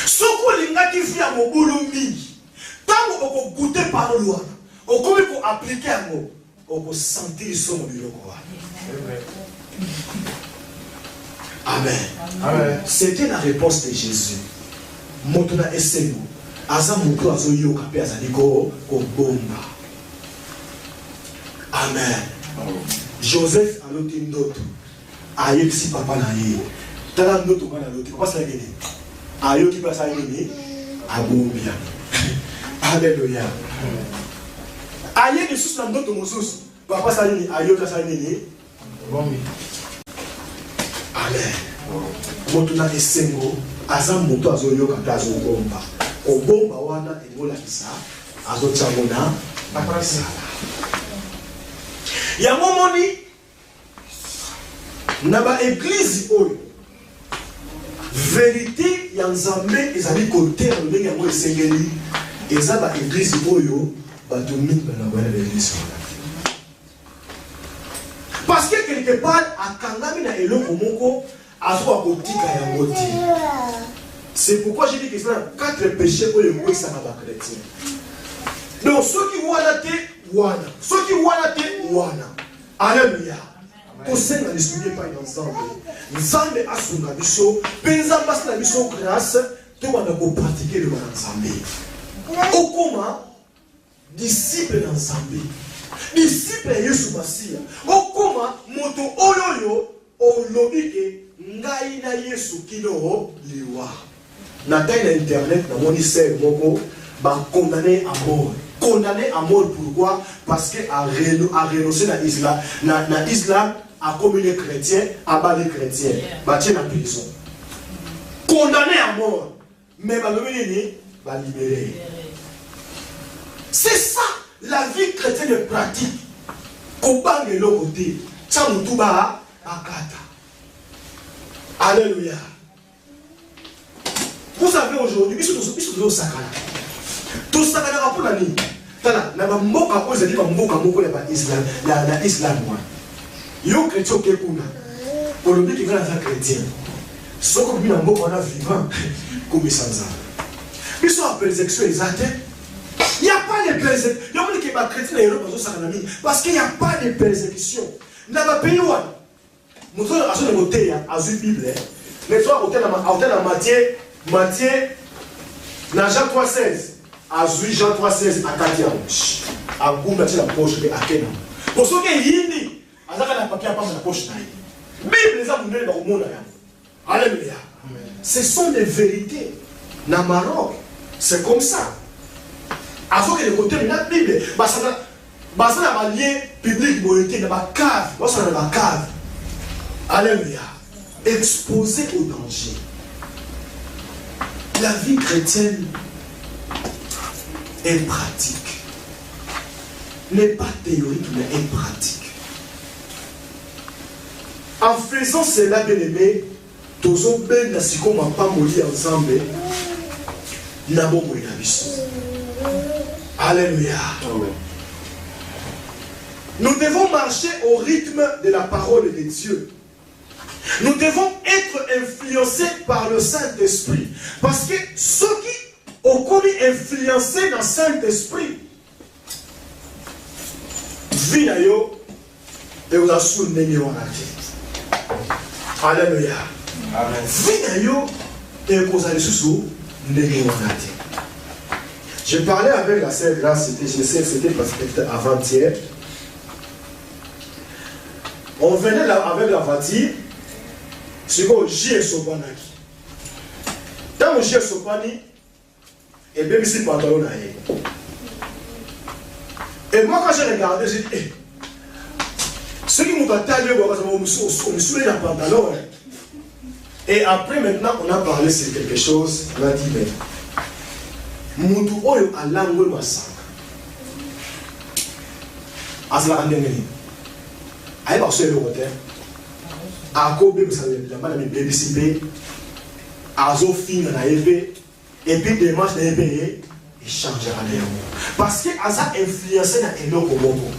Soki olingaki vie ya mobulu mingi, tant oko goûter parole wana, okomi ko appliquer yango, oko sentir somo biloko wana. Amen. Amen. C'était la réponse de Jésus. Motuna esenu. Aza mutu azo yoka pe azali ko bomba. Amen. Joseph aloti ndoto. Ayebisi papa na ye. Tala ndoto kana loti. Papa sa geni. Ayoki pa sa geni. Abombia. Alléluia. Ayebi sus na ndoto mosusu. Papa sa geni ayoka sa geni. Bombi. Amen. Motuna esengo aza mutu azo yoka pe azo bomba. Obomba wana ebola kisa azochamona bakasala. Ya momoni na ba église oyo vérité ya Nzambe ezali côté ndenge yango esengeli eza ba église oyo bato mingi na bana l'église. Parce que quelque part akangami na eloko moko azo akotika yango ti. C'est pourquoi j'ai dit que c'est 4 péchés pour les mourir, ça m'a pas chrétien. Donc, ceux qui voient la tête, wana. Ceux qui voient la tête, wana. Alléluia. Pour ça, ne discutez pas ensemble. Nzambe a son abisso. Penzamba son abisso grâce. Tout le monde va pratiquer le Nzambe. Okoma, disciple Nzambe. Disciple Yesu Masia. Okoma, moto oyoyo, olobike, ngai na Yesu kilo liwa. Na taille internet, na moni sel moko, ba condamné à mort. Condamné à mort pourquoi? Parce que a renoncé na islam, na islam a communié chrétien, a balé chrétien, ba tient en prison. Condamné à mort, mais ba libéré. C'est ça la vie chrétienne pratique. Kobange le côté, ça mutuba akata. Alléluia. Vous savez aujourd'hui, ils sont au sakana. Tout sakana pour la nuit. Tala, na mboka ko ezali ba mboka moko ya ba Islam, la Islam moi. Yo chrétien ke kuna. Pour le but qui va être chrétien. Soko bi na mboka na vivant comme sanza. Ils sont en persécution exacte. Il n'y a pas de persécution. Il y a qui ba chrétien na Europe zo sakana mi parce qu'il n'y a pas de persécution. Na ba pays wa. Moto aso de moteya azu Bible. Mais toi hôtel na Matthieu, dans Jean 3,16, à Jean 3,16, à Katia, à Goumba, la poche de Akena. Pour ceux qui yindi, à la papier à la poche. Bible, les hommes de au monde. Alléluia. Ce sont des vérités. Dans Maroc, c'est comme ça. À ceux qui le côté de la Bible, ça n'a lien public, dans la cave, ça dans la cave. Alléluia. Exposé au danger. La vie chrétienne est pratique. n'est pas théorique, mais est pratique. En faisant cela, bien aimé, tozo ben na siko mapa moli ensemble na bomo na biso. Alléluia. Amen. Nous devons marcher au rythme de la parole de Dieu. Nous devons être influencés par le Saint-Esprit. Parce que ceux qui ont connu influencés dans le Saint-Esprit, Vinayo et vous assumez. Alléluia. Vinayo et vous allez sous je parlais avec la sœur Grâce, c'était parce que c'était avant-hier. On venait là avec la voiture, c'est quoi J et Sopanaki. Dans le J et Sopani, et bien ici pantalon à. Et moi quand j'ai regardé, j'ai dit, ceux qui m'ont taillé, on me soulève le pantalon. Et après maintenant, on a parlé sur quelque chose, on a dit, mais Moutou oyo alangwe masaka. Asla andengeni. Aïe parce que le côté. Ako bébé ça la mal mi bébé sipé. Azo fin na épée et puis dimanche na épée et changera les mots. Parce que asa influencé na eloko moko.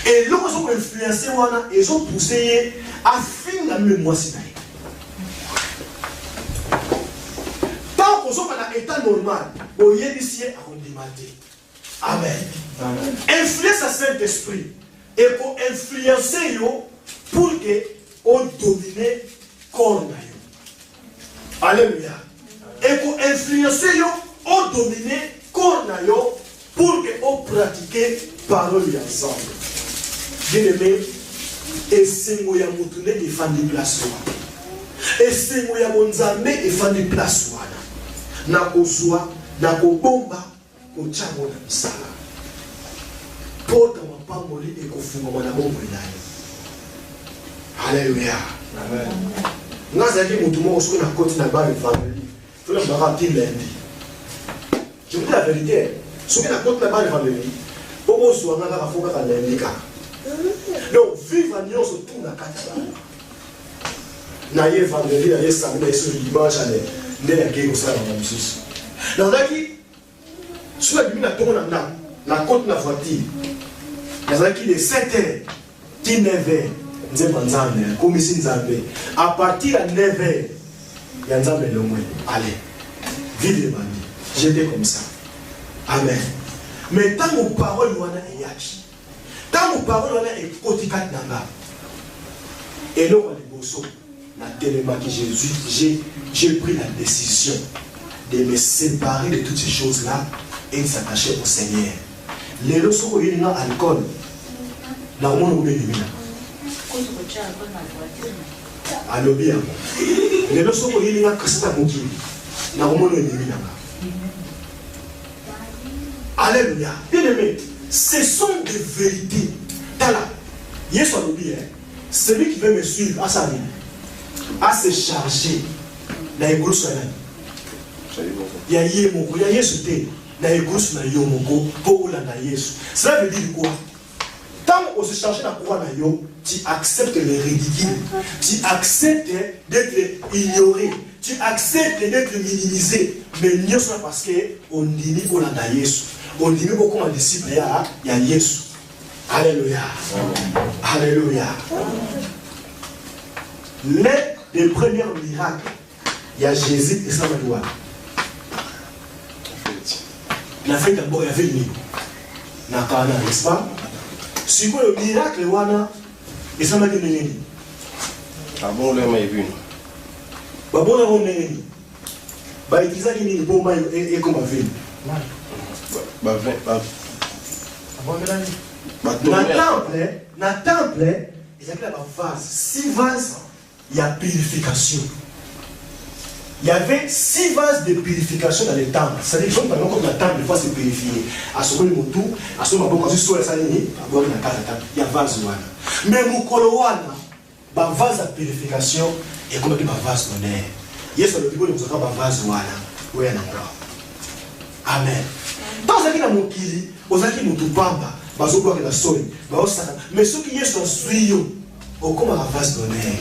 Et loko so influencé wana ils ont poussé à fin na mémoire sinaï. Dans l'état normal, au lieu d'ici à condimenter. Amen. Influence à Saint-Esprit. Et pour influencer pour que on domine corps. Alléluia. Et pour influencer on domine corps pour que on pratique parole ensemble. Bien aimé, et c'est moi qui m'a défendu place. Et c'est moi qui m'a défendu place. Na kozwa na kobomba kochango na misala pota mapamoli ekofunga na bombo naye. Alléluia. Amen. Ngazaki mutu moko soko na côté na ba évangile tout le monde dit lundi. Je vous dis la vérité, soko na côté na ba évangile bobo soanga ka foka ka lundi ka. Donc vivre nion se tout na kata ba na évangile na samedi na sur dimanche allez ndé la guerre au sein de la musique. Dans la qui, sur la lumière na côte la voiture. Dans la qui les 7h, 9h, nzembanzambe, comme ici nzambe. À partir de 9h, il y a nzambe le moins. Allez, vide les bandits. J'étais comme ça. Amen. Mais tant que parole wana est yaki, tant que parole wana est kotikat nanga, et là on est bosso. Tellement que Jésus, j'ai pris la décision de me séparer de toutes ces choses-là et de s'attacher au Seigneur. Les leçons où il y a alcool, la monde où il y a alobia. Les leçons où il y a Christa Moki, la monde où il y a. Alléluia. Bien aimé, ce sont des vérités. Tala, Yesu alobia, celui qui veut me suivre à sa vie, à se charger na église il y a yemoko il y a Yesu te na église na yomoko pour olanda Yesu. Cela veut dire quoi? Tant on se charge na pouvoir na yo, tu acceptes le ridicule, tu acceptes d'être ignoré, tu acceptes d'être minimisé, mais n'y a pas parce que on dit olanda Yesu, on dit beaucoup comme disciple il y a Yesu. Alléluia. Alléluia. L'un des premiers miracles, il y a Jésus et sa loi. La fête d'abord, il y avait une Nakana, n'est-ce pas? C'est quoi le miracle, Wana et sa m'a dit Ah bon, là, m'a vu. Bah bon, là, on est. Bah, il disait qu'il y a une bombe et comme un film. Bah, 20. Dans le temple, il y a une vase. 6 vases. Il y a purification. Il y avait 6 vases de purification dans les temples. C'est-à-dire que comme la temple, il faut se purifier. À ce moment où à ce moment où il y a vase. Mais Mukolowana, il y a vase de purification et comme il y a vase d'honneur. Il y a un vase de Amen. Dans ce qui est Mukili, aux qui nous bamba, bazokwaka na soni baosaka mais soki yesu azwi yo okómaka vase d'honneur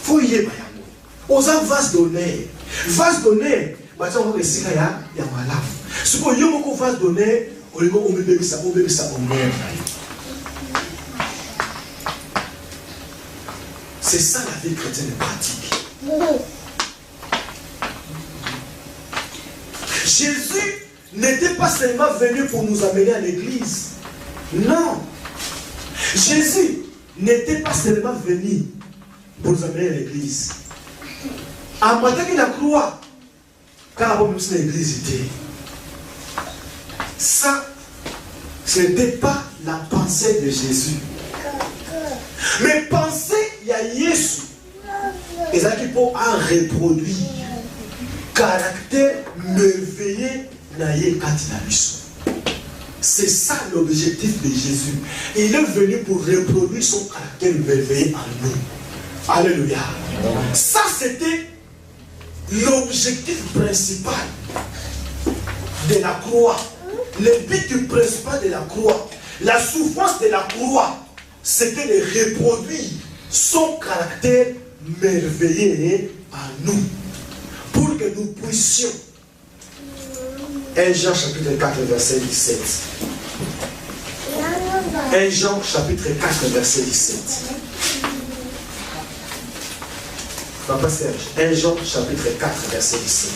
fo yeba yango oza vase d'honneur batia ngoko esika ya malamu sikoyo yo moko vase d'honneur olingo omibebisa honneur na yo. C'est ça la vie chrétienne pratique. Jésus n'était pas seulement venu pour nous amener à l'église. Non. Jésus n'était pas seulement venu pour nous amener à l'église. En matin qu'il a croix, car on nous l'église était. Ça, ce n'était pas la pensée de Jésus. Mais pensez, il y a Jésus. Et ça qui peut en reproduire. Caractère merveilleux naïe Katinabiso. C'est ça l'objectif de Jésus. Il est venu pour reproduire son caractère merveilleux en nous. Alléluia. Ça c'était l'objectif principal de la croix. Le but principal de la croix. La souffrance de la croix. C'était de reproduire son caractère merveilleux en nous. Pour que nous puissions. 1 Jean chapitre 4 verset 17. 1 Jean chapitre 4 verset 17. Papa Serge, 1 Jean chapitre 4 verset 17.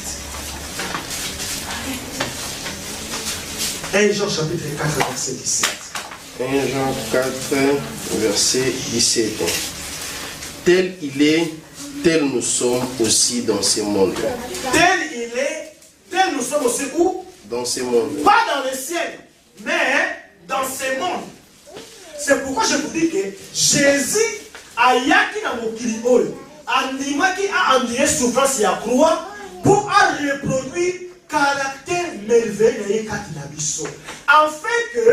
1 Jean chapitre 4 verset 17. 1 Jean 4 verset 17. Tel il est, tel nous sommes aussi dans ce monde. Tel il est, tel nous sommes aussi où? Dans ce monde. Pas dans le ciel, mais dans ce monde. C'est pourquoi je vous dis que Jésus a yaki na mokili oyo, andimaki a enduit souffrance ya croix pour reproduire caractère merveilleux na yekati na biso. Afin que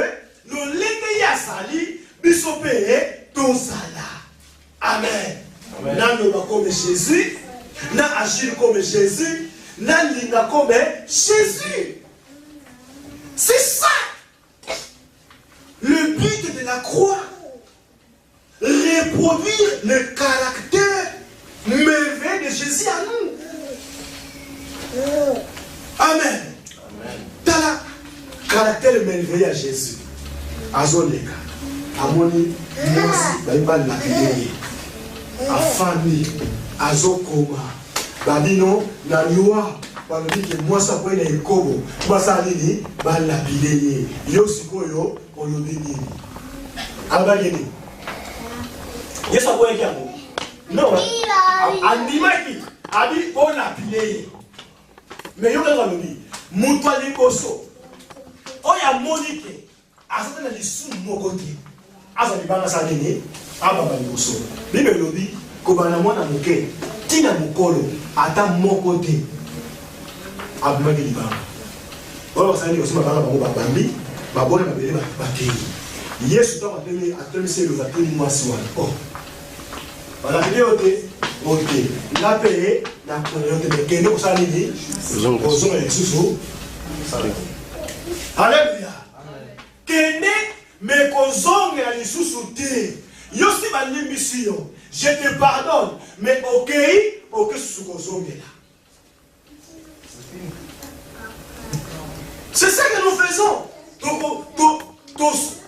nous lenge ya sali biso pe tozala. Amen. Nanoba comme Jésus, na agir comme Jésus, na linga comme Jésus. C'est ça le but de la croix. Reproduire le caractère merveilleux de Jésus à nous. Amen. Tala caractère merveilleux à Jésus. Azoleka. Amoni mwasi baïba lapideye. Afani. Azokoma. Babino na loi. Balobi ke mwasi akwena ekobo. Mwasi alini balapideye. Yo sikoyo olobi nini. Abageni. Yesu akwena kiamo. Non. Andimaki. Abi olapideye. Mais yo kaka lobi. Mutu alikoso. Oya monike. Azata na lisu moko te. Aza libanga sa nini. Ababa likoso. Bible lobi. Kobana mwana muke. Tina mukolo. Ata moko te. Abimaki libanga. Ola wasani osima banga bango babambi. Babone mabele bakei. Yesu to atemi se lo atemi mwasi wana. Oh. Bala video te. Ok. La paye. Na konote de kende osani ni. Ozonga yesusu. Alléluia. Kende me kozonga ya lisusu te. Yo si balimbisi yo. Je te pardonne. Mais ok, ok susu kozongela. C'est ça que nous faisons.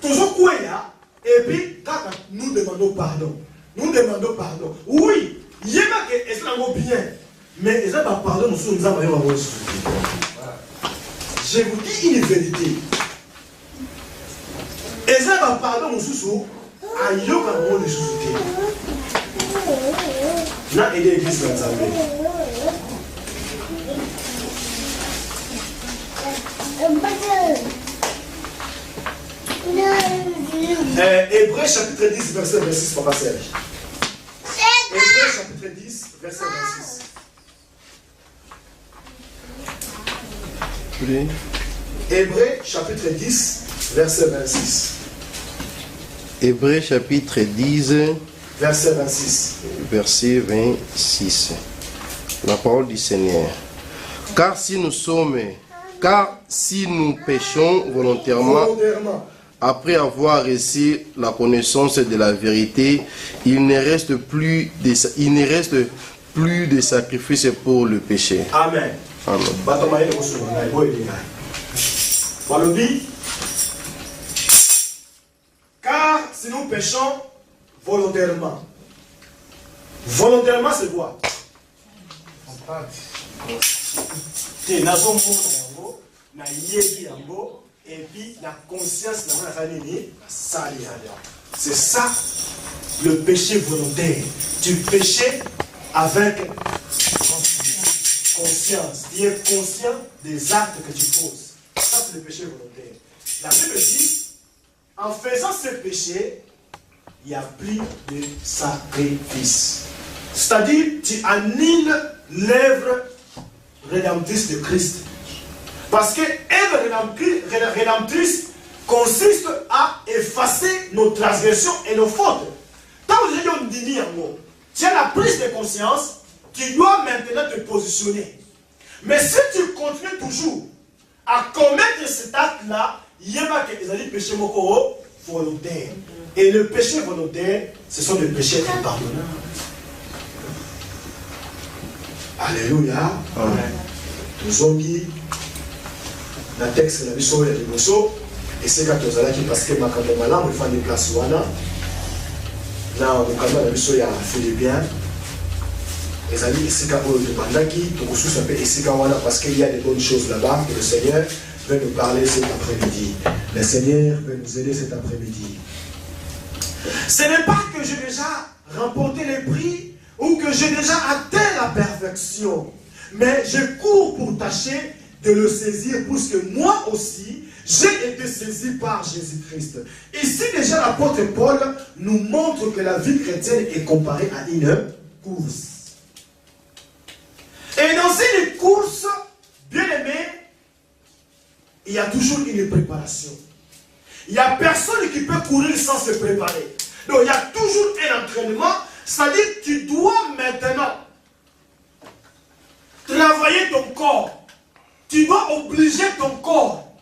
Toujours quoi là. Et puis, quand nous demandons pardon. Nous demandons pardon. Oui, il y a que c'est bien. Mais ils ont pardon, nous avons un. Je vous dis une vérité. Ils ont pardon, nous sommes à Yoga, nous sommes là, il y a l'église dans l'Assemblée. Hébreux chapitre 10, verset 26, Papa Serge. Hébreux chapitre 10, verset 26. Oui. Hébreux chapitre 10, verset 26. Hébreux chapitre 10, verset 26. Verset 26. La parole du Seigneur. Car si nous péchons volontairement, après avoir reçu la connaissance de la vérité, il ne reste plus de sacrifice pour le péché. Amen. Amen. Car si nous péchons volontairement, volontairement c'est quoi? Et puis la conscience, c'est ça le péché volontaire. Tu péchais avec conscience. Tu es conscient des actes que tu poses. Ça, c'est le péché volontaire. La Bible dit, en faisant ce péché, il n'y a plus de sacrifice. C'est-à-dire, tu annihiles l'œuvre rédemptrice de Christ. Parce que l'œuvre rédemptrice consiste à effacer nos transgressions et nos fautes. Tant que tu as la prise de conscience, tu dois maintenant te positionner. Mais si tu continues toujours à commettre cet acte-là, il y a des péchés volontaires. Et le péché volontaire, ce sont des péchés impardonnables. Alléluia. Amen. Nous avons dit, le texte de la mission est l'émotion, et c'est quand nous allons dire parce que ma campagne là, on fait des places là, on a la mission à Philippien. Les amis, et c'est quand on demande qui, tout ça s'appelle et c'est quand on a parce qu'il y a des bonnes choses là-bas que le Seigneur veut nous parler cet après-midi. Le Seigneur veut nous aider cet après-midi. Ce n'est pas que j'ai déjà remporté les prix ou que j'ai déjà atteint la perfection, mais je cours pour tâcher de le saisir parce que moi aussi, j'ai été saisi par Jésus-Christ. Ici déjà l'apôtre Paul nous montre que la vie chrétienne est comparée à une course. Et dans une course, bien aimé, il y a toujours une préparation. Il n'y a personne qui peut courir sans se préparer. Donc il y a toujours un entraînement, c'est-à-dire que tu dois maintenant travailler ton corps. Tu dois obliger ton corps.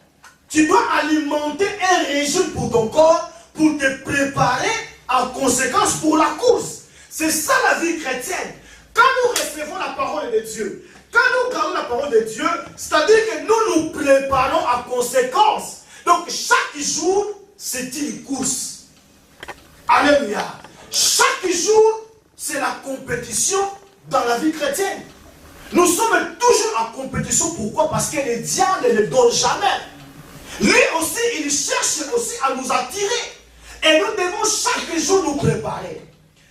Tu dois alimenter un régime pour ton corps pour te préparer en conséquence pour la course. C'est ça la vie chrétienne. Quand nous recevons la parole de Dieu, quand nous gardons la parole de Dieu, c'est-à-dire que nous nous préparons en conséquence. Donc chaque jour, c'est une course. Alléluia. Chaque jour, c'est la compétition dans la vie chrétienne. Nous sommes toujours en compétition. Pourquoi? Parce que le diable ne donne jamais. Lui aussi, il cherche aussi à nous attirer. Et nous devons chaque jour nous préparer.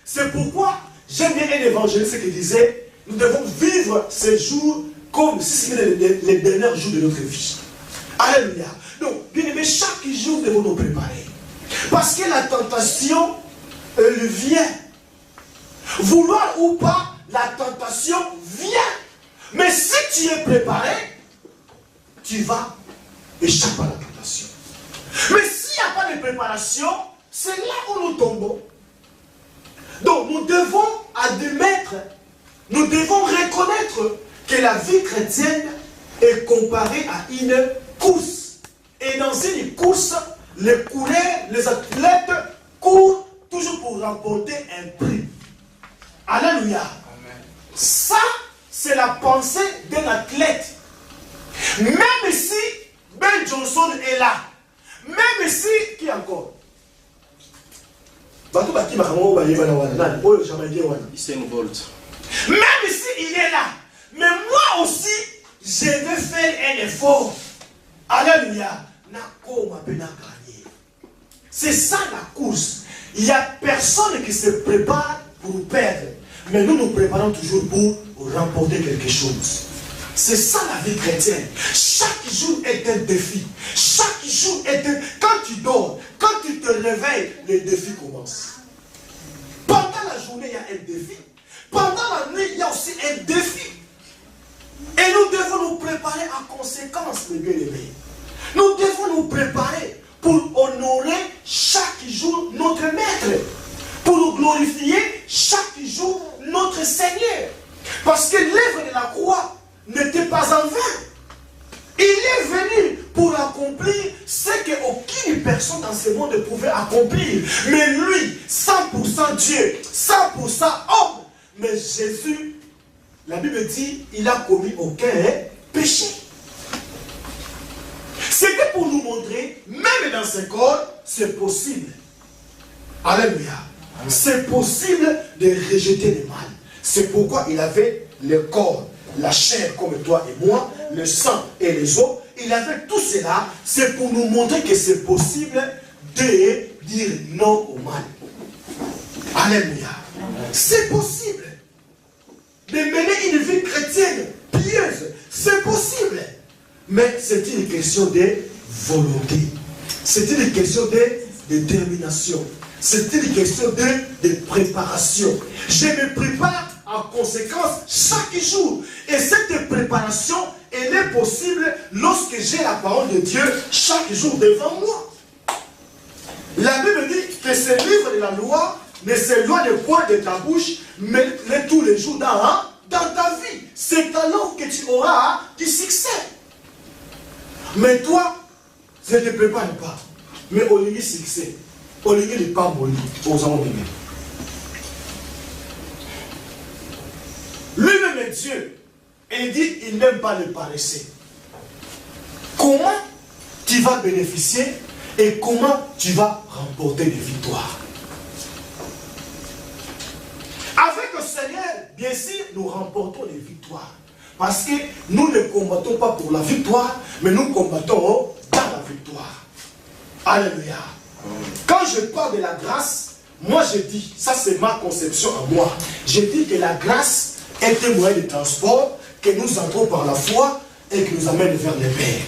C'est pourquoi j'aime bien un évangéliste qui disait, nous devons vivre ces jours comme si c'était les derniers jours de notre vie. Alléluia. Donc, bien aimé, chaque jour, nous devons nous préparer. Parce que la tentation, elle vient. Vouloir ou pas, la tentation vient. Mais si tu es préparé, tu vas échapper à la tentation. Mais s'il n'y a pas de préparation, c'est là où nous tombons. Donc nous devons admettre, nous devons reconnaître que la vie chrétienne est comparée à une course. Et dans une course, les coureurs, les athlètes courent toujours pour remporter un prix. Alléluia. Amen. Ça, c'est la pensée d'un athlète. Même si Ben Johnson est là, même si, qui encore? Même si il est là, mais moi aussi, je vais faire un effort. Alléluia. C'est ça la course. Il n'y a personne qui se prépare pour perdre. Mais nous nous préparons toujours pour remporter quelque chose. C'est ça la vie chrétienne. Chaque jour est un défi. Chaque jour est un... Quand tu dors, quand tu te réveilles, les défis commencent. Pendant la journée, il y a un défi. Pendant la nuit, il y a aussi un défi. Et nous devons nous préparer en conséquence, mes bien-aimés. Nous devons nous préparer pour honorer chaque jour notre Maître. Pour nous glorifier chaque jour notre Seigneur. Parce que l'œuvre de la croix n'était pas en vain. Il est venu pour accomplir ce qu'aucune personne dans ce monde pouvait accomplir. Mais lui, 100% Dieu, 100% homme. Mais Jésus, la Bible dit, il a commis aucun péché. C'était pour nous montrer, même dans ce corps, c'est possible. Alléluia. C'est possible de rejeter le mal. C'est pourquoi il avait le corps, la chair comme toi et moi, le sang et les os. Il avait tout cela. C'est pour nous montrer que c'est possible de dire non au mal. Alléluia. C'est possible de mener une vie chrétienne pieuse. C'est possible. Mais c'est une question de volonté. C'est une question de détermination. C'est une question de préparation. Je me prépare en conséquence chaque jour. Et cette préparation, elle est possible lorsque j'ai la parole de Dieu chaque jour devant moi. La Bible dit que ce livre de la loi ne s'éloigne point de ta bouche, mais tous les jours dans ta vie. C'est alors que tu auras du succès. Mais toi, je ne te prépare pas. Mais au lieu du succès, au lieu de pas mourir, aux hommes. Lui-même est Dieu. Et il dit, il n'aime pas le paresseux. Comment tu vas bénéficier et comment tu vas remporter des victoires? Avec le Seigneur, bien sûr, nous remportons des victoires. Parce que nous ne combattons pas pour la victoire, mais nous combattons dans la victoire. Alléluia. Quand je parle de la grâce, moi je dis, ça c'est ma conception à moi, je dis que la grâce est un moyen de transport que nous entrons par la foi et qui nous amène vers le Père.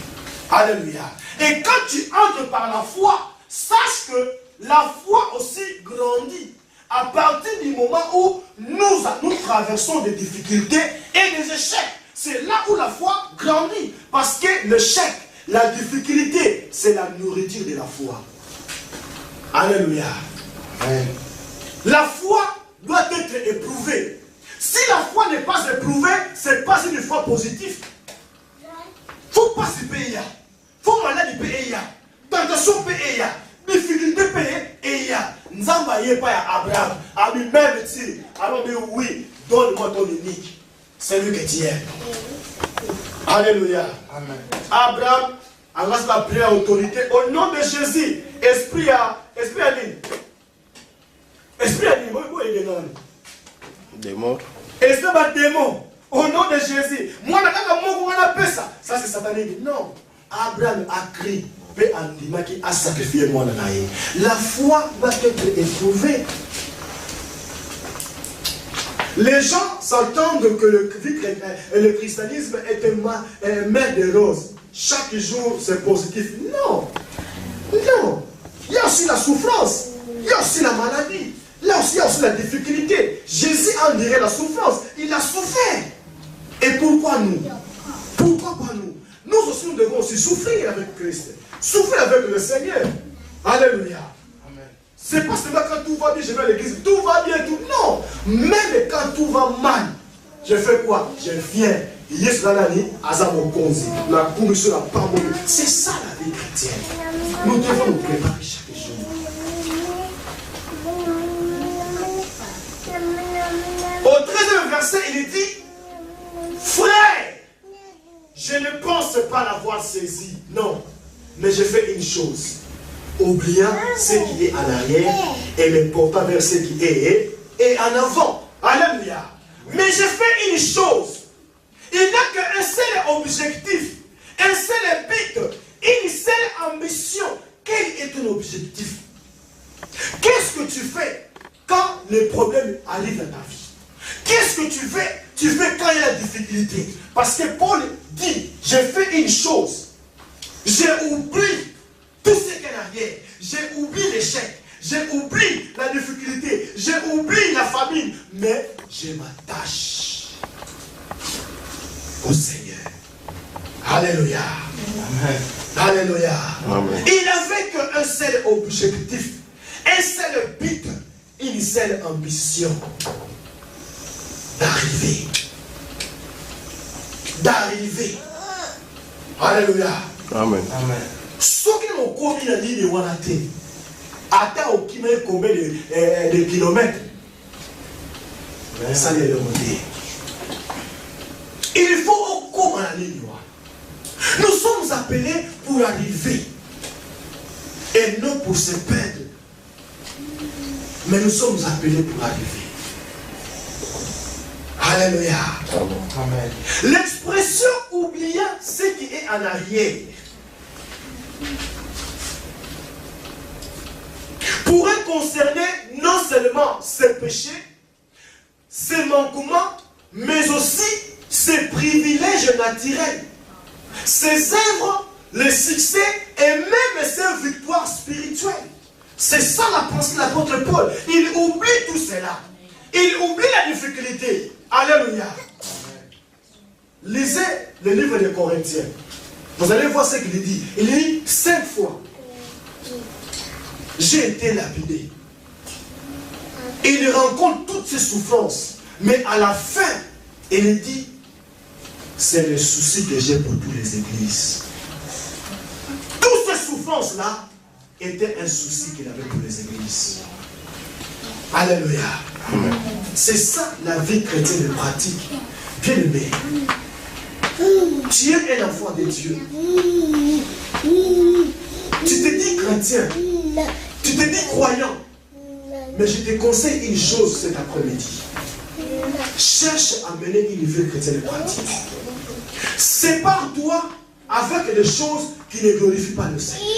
Alléluia. Et quand tu entres par la foi, sache que la foi aussi grandit à partir du moment où nous traversons des difficultés et des échecs. C'est là où la foi grandit. Parce que l'échec, la difficulté, c'est la nourriture de la foi. Alléluia. La foi doit être éprouvée. Si la foi n'est pas éprouvée, ce n'est pas une foi positive. Il ne faut pas se payer. Il faut maladie payer. Tentation payer. Difficulté payer. Nzamba yé pas à Abraham. À lui-même dit, alors mais oui, donne-moi ton unique. C'est lui que tu es. Alléluia. Amen. Abraham, Allah la prière autorité au nom de Jésus. Esprit à l'île. Esprit à l'île. Où est le Démon. Esprit à démon. Au nom de Jésus. Moi, ça c'est satanique. Non. Abraham a crié. Qui a sacrifié moi. La foi va être éprouvée. Les gens s'entendent que le christianisme est un mer de roses. Chaque jour c'est positif. Non. Non. Il y a aussi la souffrance. Il y a aussi la maladie. Il y a aussi la difficulté. Jésus en dirait la souffrance. Il a souffert. Et pourquoi nous? Pourquoi pas nous? Nous aussi nous devons aussi souffrir avec Christ. Souffrir avec le Seigneur. Alléluia. C'est pas seulement quand tout va bien, je vais à l'église, tout va bien, tout. Non. Même quand tout va mal, je fais quoi? Je viens. C'est ça la vie chrétienne. Nous devons nous préparer chaque jour. Au 13e verset, il dit, frère, je ne pense pas l'avoir saisi. Non. Mais je fais une chose. Oubliant ce qui est en arrière et me portant vers ce qui est et en avant. Alléluia. Mais je fais une chose. Il n'y a qu'un seul objectif, un seul but, une seule ambition. Quel est ton objectif? Qu'est-ce que tu fais quand les problèmes arrivent dans ta vie? Qu'est-ce que tu fais? Tu fais quand il y a la difficulté. Parce que Paul dit, j'ai fait une chose. J'ai oublié tout ce qu'il y a derrière. J'ai oublié l'échec. J'ai oublié la difficulté. J'ai oublié la famine. Mais je m'attache au Seigneur. Alléluia. Amen. Alléluia. Amen. Il n'avait qu'un seul objectif, un seul but, une seule ambition. D'arriver. D'arriver. Alléluia. Amen. Amen. Ce qui Tant au cours de la ligne de Wanate, attends au kilomètre combien de kilomètres. Ça les remonter. Il faut au cours de la ligne. Nous sommes appelés pour arriver et non pour se perdre. Mais nous sommes appelés pour arriver. Alléluia. Amen. L'expression oubliant ce qui est en arrière pourrait concerner non seulement ses péchés, ses manquements, mais aussi ses privilèges naturels, ses œuvres, les succès et même ses victoires spirituelles. C'est ça la pensée de l'apôtre Paul. Il oublie tout cela. Il oublie la difficulté. Alléluia. Lisez le livre des Corinthiens. Vous allez voir ce qu'il dit. Il dit 5 fois. J'ai été lapidé. Il rencontre toutes ces souffrances. Mais à la fin, il dit, c'est le souci que j'ai pour toutes les églises. Toutes ces souffrances-là étaient un souci qu'il avait pour les églises. Alléluia. C'est ça la vie chrétienne pratique. Bien aimé. Tu es un enfant de Dieu. Tu te dis chrétien. Tu te dis croyant. Mais je te conseille une chose cet après-midi. Cherche à mener une vie chrétienne pratique. Sépare-toi avec des choses qui ne glorifient pas le Seigneur.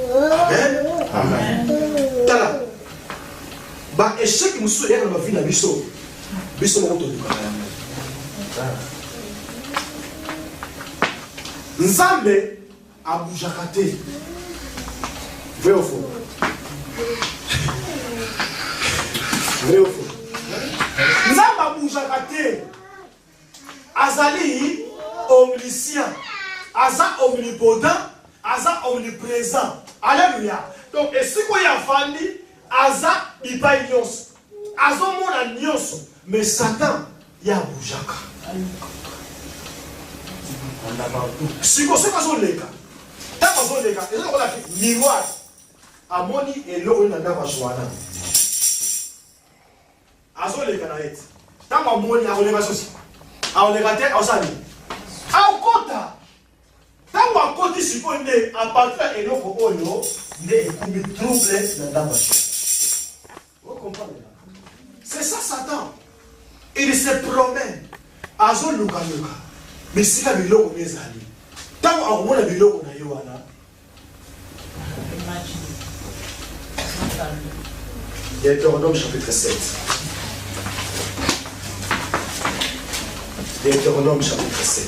Amen. Amen. Tala. Ba échec musu ya na vie na biso. Biso mo to duka. Nzambe abujaka te. Vrai ou faux? Vrai ou faux? Nzambe abujaka te. Azali omniscient. Aza omnipotent. Aza omniprésent. Alléluia. Donc, et si vous y avez Aza, il va y avoir. Aza, mon agneau. Mais Satan, il y a boujaka. Si vous avez les cas, tant que vous avez les cas, et vous avez miroir. Amoni et l'eau n'a pas joie. Azo les canards. Tant que vous avez les cas, on les gâte, on s'en dit. En compte. Tant qu'on dit qu'on est à partir de l'eau, on est troublé dans la vous comprenez? C'est ça Satan. Il se promène. Azo luka luka. Mais si la bilo on est allé. Tant qu'on a bilo on a yoana. Deutéronome chapitre 7. Deutéronome chapitre 7.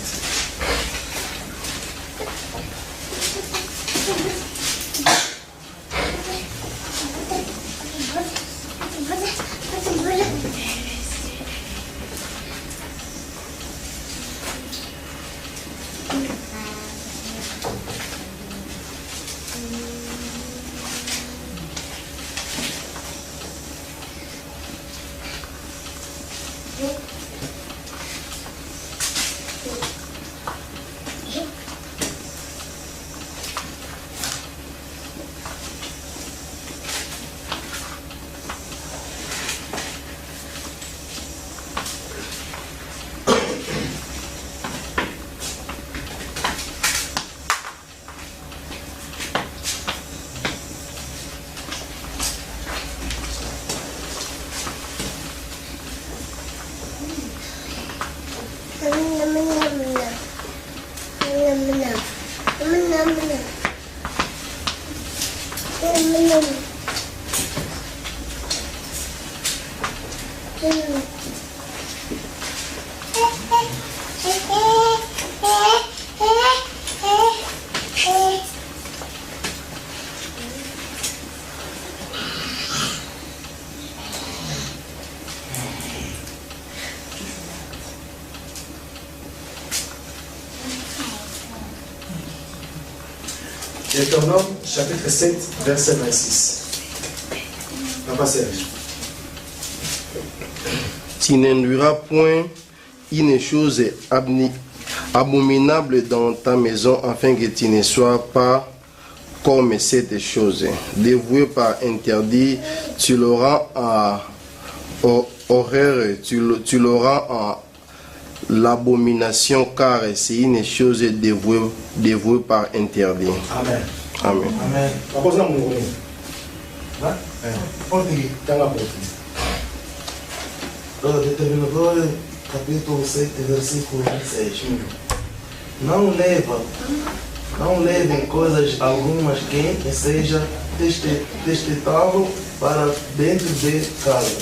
Deutéronome chapitre 7, verset 26. Papa Serge. Tu n'induiras point une chose abominable dans ta maison, afin que tu ne sois pas comme cette chose. Dévoué par interdit, tu l'auras à horreur, tu l'auras à l'abomination, car c'est une chose dévouée par interdit. Amen. Amen. Amen. Deuteronômio capítulo 7, versículo 26. Não levem coisas algumas que seja testetável para dentro de casa.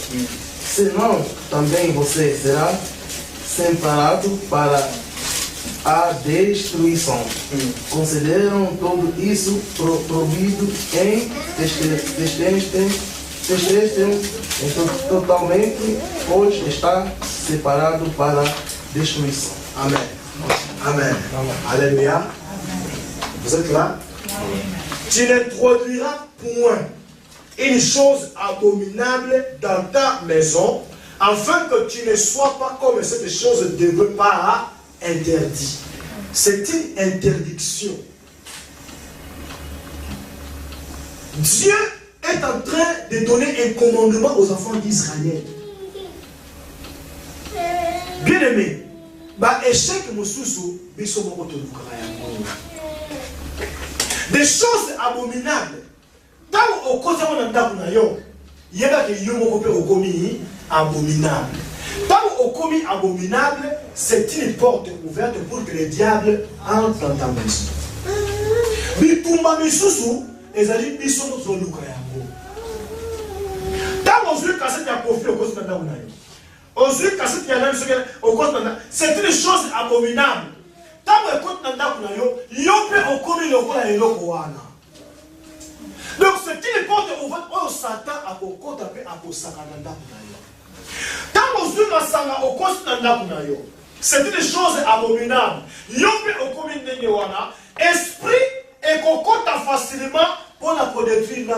Senão também você será separado para a destruição. Consideram tudo isso proibido em totalmente, pois está separado para destruição. Amen. Amen. Alléluia. Vous êtes là? Tu n'introduiras point une chose abominable dans ta maison, afin que tu ne sois pas comme cette chose dévouée par interdit. C'est une interdiction. Dieu est en train de donner un commandement aux enfants d'Israël. Bien aimé, échec des choses abominables. Tant au côté il y a des abominable. Tant au commis abominable, c'est une porte ouverte pour que le diable entre dans ta maison. Bitumba misusu ezali biso notre lukaya. C'est une chose abominable. Donc c'est une porte ouverte où Satan a tapé à c'est une chose abominable. Esprit et kokota facilement pour la détruire la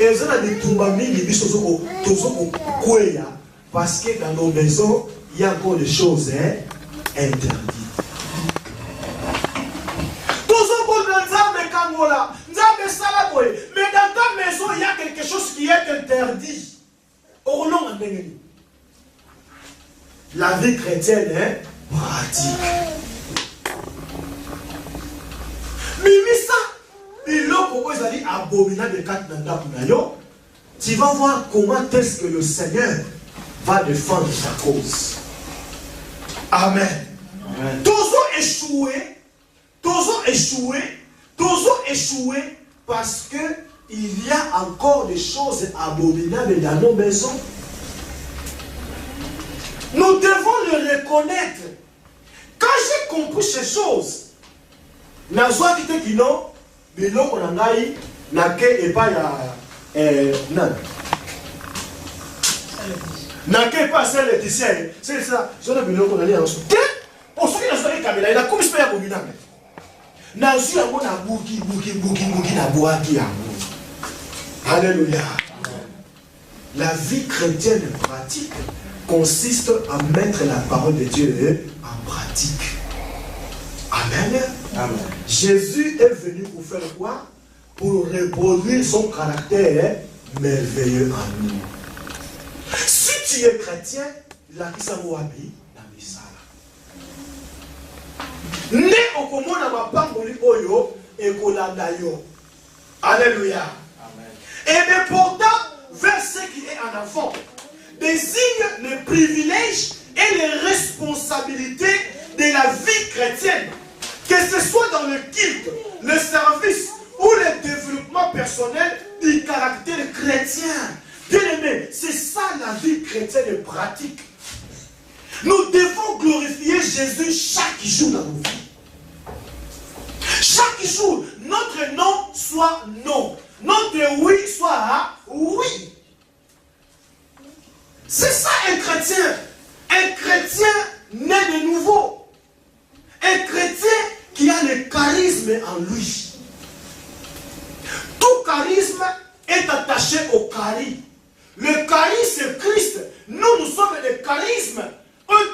et ça dit parce que dans nos maisons il y a encore des choses interdites. Mais dans ta maison il y a quelque chose qui est interdit. La vie chrétienne est pratique. Tu vas voir comment est-ce que le Seigneur va défendre sa cause. Amen. Toujours échoué parce que il y a encore des choses abominables dans nos maisons. Nous devons le reconnaître. Quand j'ai compris ces choses, Nazwa dit que non, mais l'on a eu n'a que pas non. N'a que pas celle de ciel. C'est ça. Je ne veux pas aller en dessous. Pour ceux qui n'ont pas caméra, il a comme c'est abominable. Nazu a mon abouki na boaki amour. Alléluia. La vie chrétienne pratique consiste à mettre la parole de Dieu en pratique. Amen. Amen. Jésus est venu pour faire quoi? Pour reproduire son caractère merveilleux en nous. Si tu es chrétien, la kisamoabi na misala. Ne okomona mapamboli oyo ekolanda yo. Alléluia. Et pourtant, verset qui est en avant désigne les privilèges et les responsabilités de la vie chrétienne. Que ce soit dans le culte, le service ou le développement personnel du caractère chrétien. Bien aimé, c'est ça la vie chrétienne pratique. Nous devons glorifier Jésus chaque jour dans nos vies. Chaque jour, notre non soit non. Notre oui soit oui. C'est ça un chrétien. Un chrétien né de nouveau. Un chrétien qui a le charisme en lui. Tout charisme est attaché au charisme. Le charisme c'est Christ. Nous sommes des charismes. Eux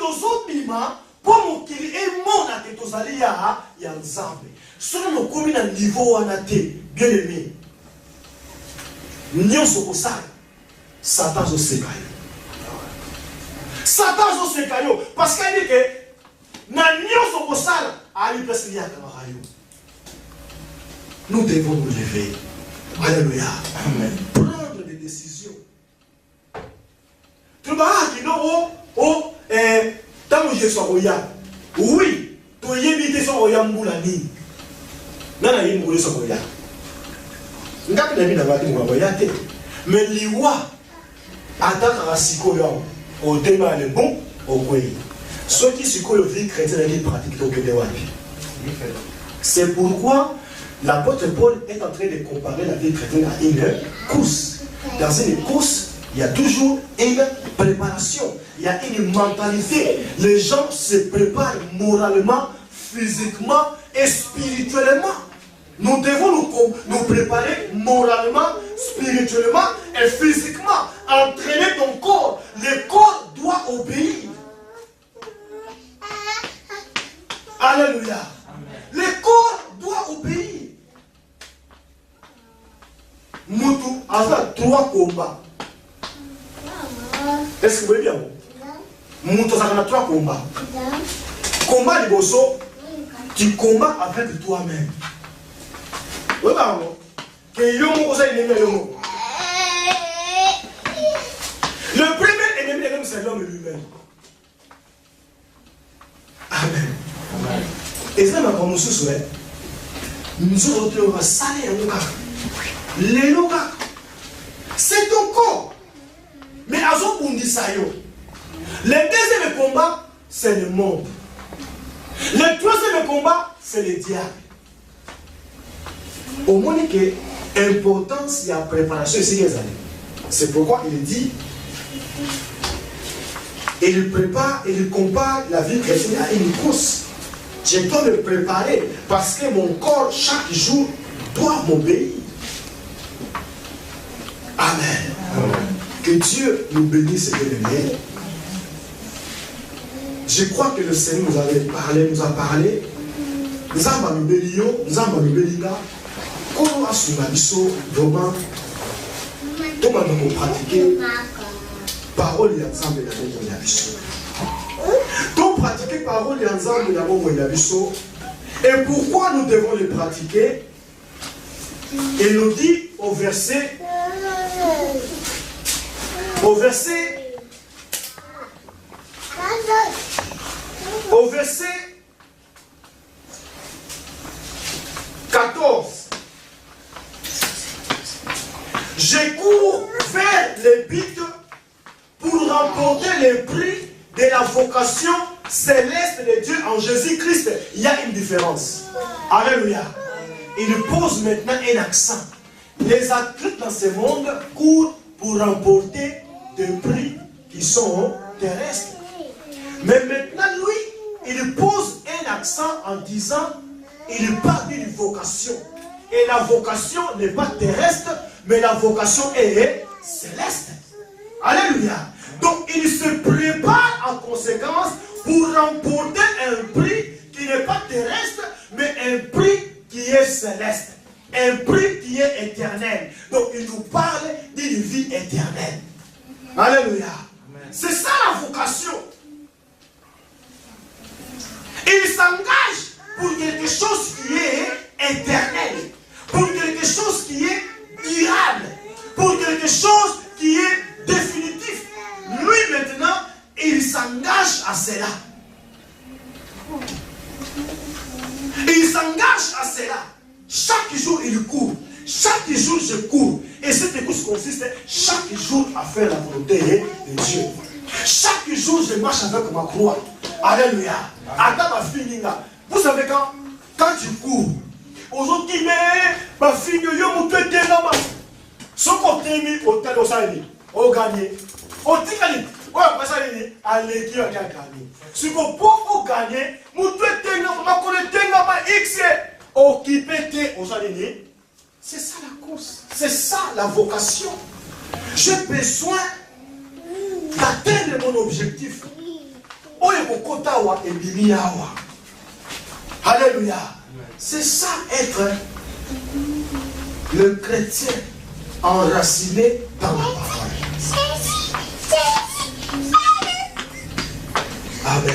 ndima pour mokili emona ke tozali ya nzambe. Soki nokomi na niveau wana te, bien aimé, nyonso kosala Satan azoseka yo. Satan azoseka yo parce qu'il dit que na nyonso kosala ali pesi liakamaka yo. Nous devons nous lever. Alléluia. Amen. Prendre des décisions. Tu vas dire tant que je suis royal. Oui, tu y es son royal moulani. Nana yi moulé son royal. Ngap na bi na ba ti mo royal te. Mais liwa ataka siko yo o tema le bon au koyi. Ceux qui siko yo vie chrétienne qui pratiquent au kede wapi. C'est pourquoi l'apôtre Paul est en train de comparer la vie chrétienne à une course. Dans une course, il y a toujours une préparation, il y a une mentalité. Les gens se préparent moralement, physiquement et spirituellement. Nous devons nous préparer moralement, spirituellement et physiquement. Entraîner ton corps. Le corps doit obéir. Alléluia. Le corps doit obéir. Moutou a 3 combats. Est-ce que vous voyez bien? Moutou a 3 combats. Combat de Bosso, tu combats avec toi-même. Oui, pardon. Le premier ennemi, c'est l'homme lui-même. Amen. Et ça m'a comme nous nous autres salé les loga. C'est ton corps. Mais à ce qu'on dit ça, le deuxième combat, c'est le monde. Le troisième combat, c'est le diable. Au moins que l'importance de la préparation ici les années. C'est pourquoi il dit, il prépare, il compare la vie chrétienne à une course. Je dois me préparer parce que mon corps, chaque jour, doit m'obéir. Amen. Amen. Que Dieu nous bénisse et bénisse. Je crois que le Seigneur nous a parlé. Nous avons vraiment tout le monde pratiquer parole et ensemble de la vie. Donc pratiquer parole et ensemble de la vie. Et pourquoi nous devons les pratiquer? Il nous dit au verset 14. Je cours vers les buts pour remporter le prix de la vocation céleste de Dieu en Jésus-Christ. Il y a une différence. Alléluia. Il pose maintenant un accent. Les athlètes dans ce monde courent pour remporter des prix qui sont terrestres. Mais maintenant, lui, il pose un accent en disant, il parle d'une vocation. Et la vocation n'est pas terrestre, mais la vocation est céleste. Alléluia. Donc, il se prépare en conséquence pour remporter un prix qui n'est pas terrestre, mais un prix qui est céleste. Un prix qui est éternel. Donc, il nous parle d'une vie éternelle. Alléluia. C'est ça la vocation. Il s'engage pour quelque chose qui est éternel, pour quelque chose qui est durable, pour quelque chose qui est définitif. Lui maintenant, il s'engage à cela. Il s'engage à cela. Chaque jour, il court. Chaque jour, je cours. Et cette course consiste chaque jour à faire la volonté de Dieu. Chaque jour, je marche avec ma croix. Alléluia. Vous savez quand tu cours, aujourd'hui, ma fille, yo m'a fait ce qu'on t'a mis au tel au gagné. Au tigani, ouais, après ça, il dit, allez, qui a gagné. Ce qu'on peut gagner, mon X occupé aux années. C'est ça la course. C'est ça la vocation. J'ai besoin d'atteindre mon objectif. Oh, Kokotawa et Biliawa. Alléluia. C'est ça être le chrétien enraciné dans la parole. Amen.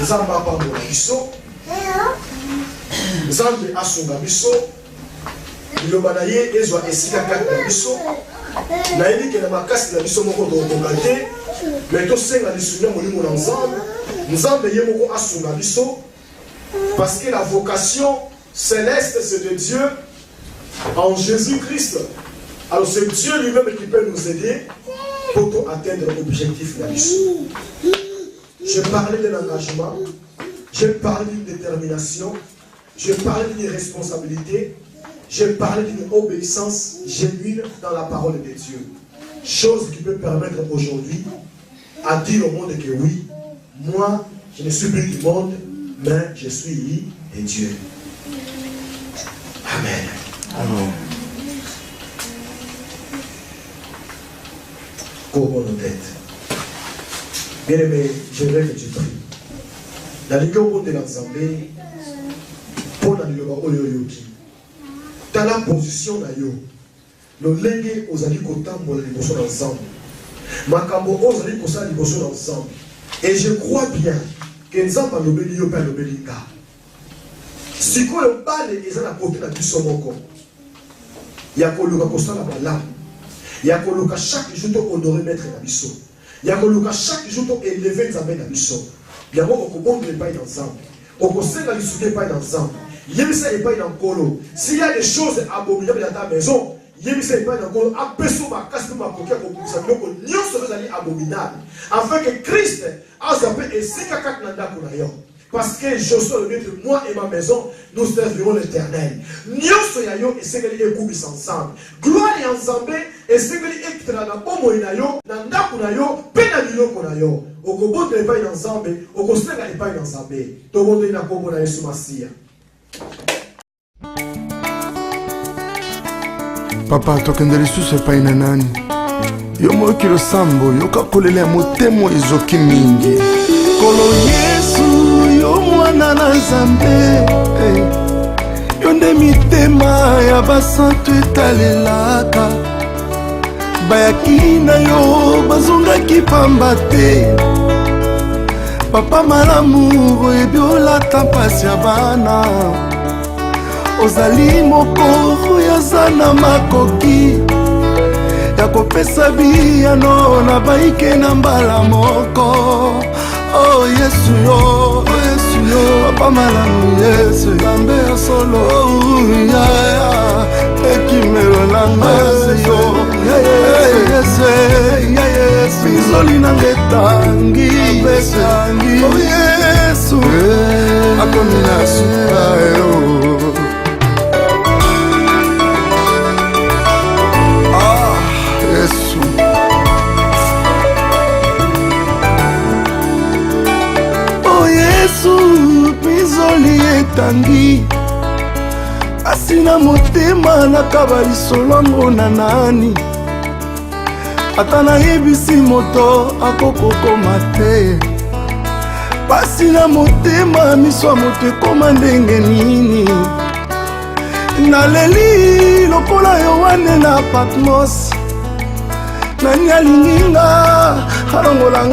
Nous avons pas de biso. Nous avons asunga biso. Le banaye ezwa esika kaka biso. Na yeli ke na makasi na biso moko do kongate. Mais to senga lisunya molimo na nzambe. Nzambe ye moko asunga biso. Parce que la vocation céleste, c'est de Dieu en Jésus-Christ. Alors c'est Dieu lui-même qui peut nous aider pour atteindre l'objectif de la mission. J'ai parlé de l'engagement, j'ai parlé d'une détermination, j'ai parlé d'une responsabilité, j'ai parlé d'une obéissance genuine dans la parole de Dieu. Chose qui peut permettre aujourd'hui à dire au monde que oui, moi, je ne suis plus du monde, mais je suis de Dieu. Amen. Amen. Courbons nos têtes. Bien aimé, je rêve que tu pries. Dans le cœur de l'Assemblée, pour la Yoki, dans la position de Yo, le légué aux alliés pour les dévotions ensemble. Makambo aux alliés pour ça, les dévotions ensemble. Et je crois bien que nous avons l'obéli yo pa l'obélinga. Si quoi le bal est à côté de la puissance moko. Il y a koluka kosala bala. Il y a koluka chaque jour to honorer maître na biso. Il y a koluka chaque jour to élever nzambe na biso. Bien mo okobonde le pas ensemble. Okosenga lisuke pas ensemble. Yebisa et pas dans kolo. S'il y a des choses abominables dans ta maison, yebisa et pas dans kolo. Apeso ba kasse ma kokia ko kusa ko nyonso ezali abominable. Afin que Christ parce que je suis le de moi et ma maison, nous servirons l'Éternel. Nous soyons et c'est que les écoubis ensemble. Gloire et ensemble, et c'est que les éctrans na pomo inayo, na ndakunayo, penamilo konayo. Okobo de pas ensemble, okosega de pas ensemble. Tobo de na pomo na Yesu Masia. Papa, tokende lisusu epai na nani? Yo moki losambo, yoka kolele motemo ezoki mingi. Kolo Yesu, yo mwana na Nzambe. Yo nde mitema ya basantu etalelaka. Bayaki na yo, bazongaki pamba te. Papa malamu, oyebi olata mpasi ya bana. Ozali moko yaza na makoki ya kopesa biyano na baike na mbala moko. Oh Yesu yo, Papa malamu Yesu, Nzambe ya solo, ekimelo na ngase yo, Yesu, bizoli na ngetangi, oh Yesu, akomi na suka yo. Bizoli etangi asina motema nakaba lisolo ngona nani ata nayebisi moto akokokoma te pasina motema miso ya moto ekoma ndenge nini naleli lokola Yohane na Patmos nani alinginga alongolanga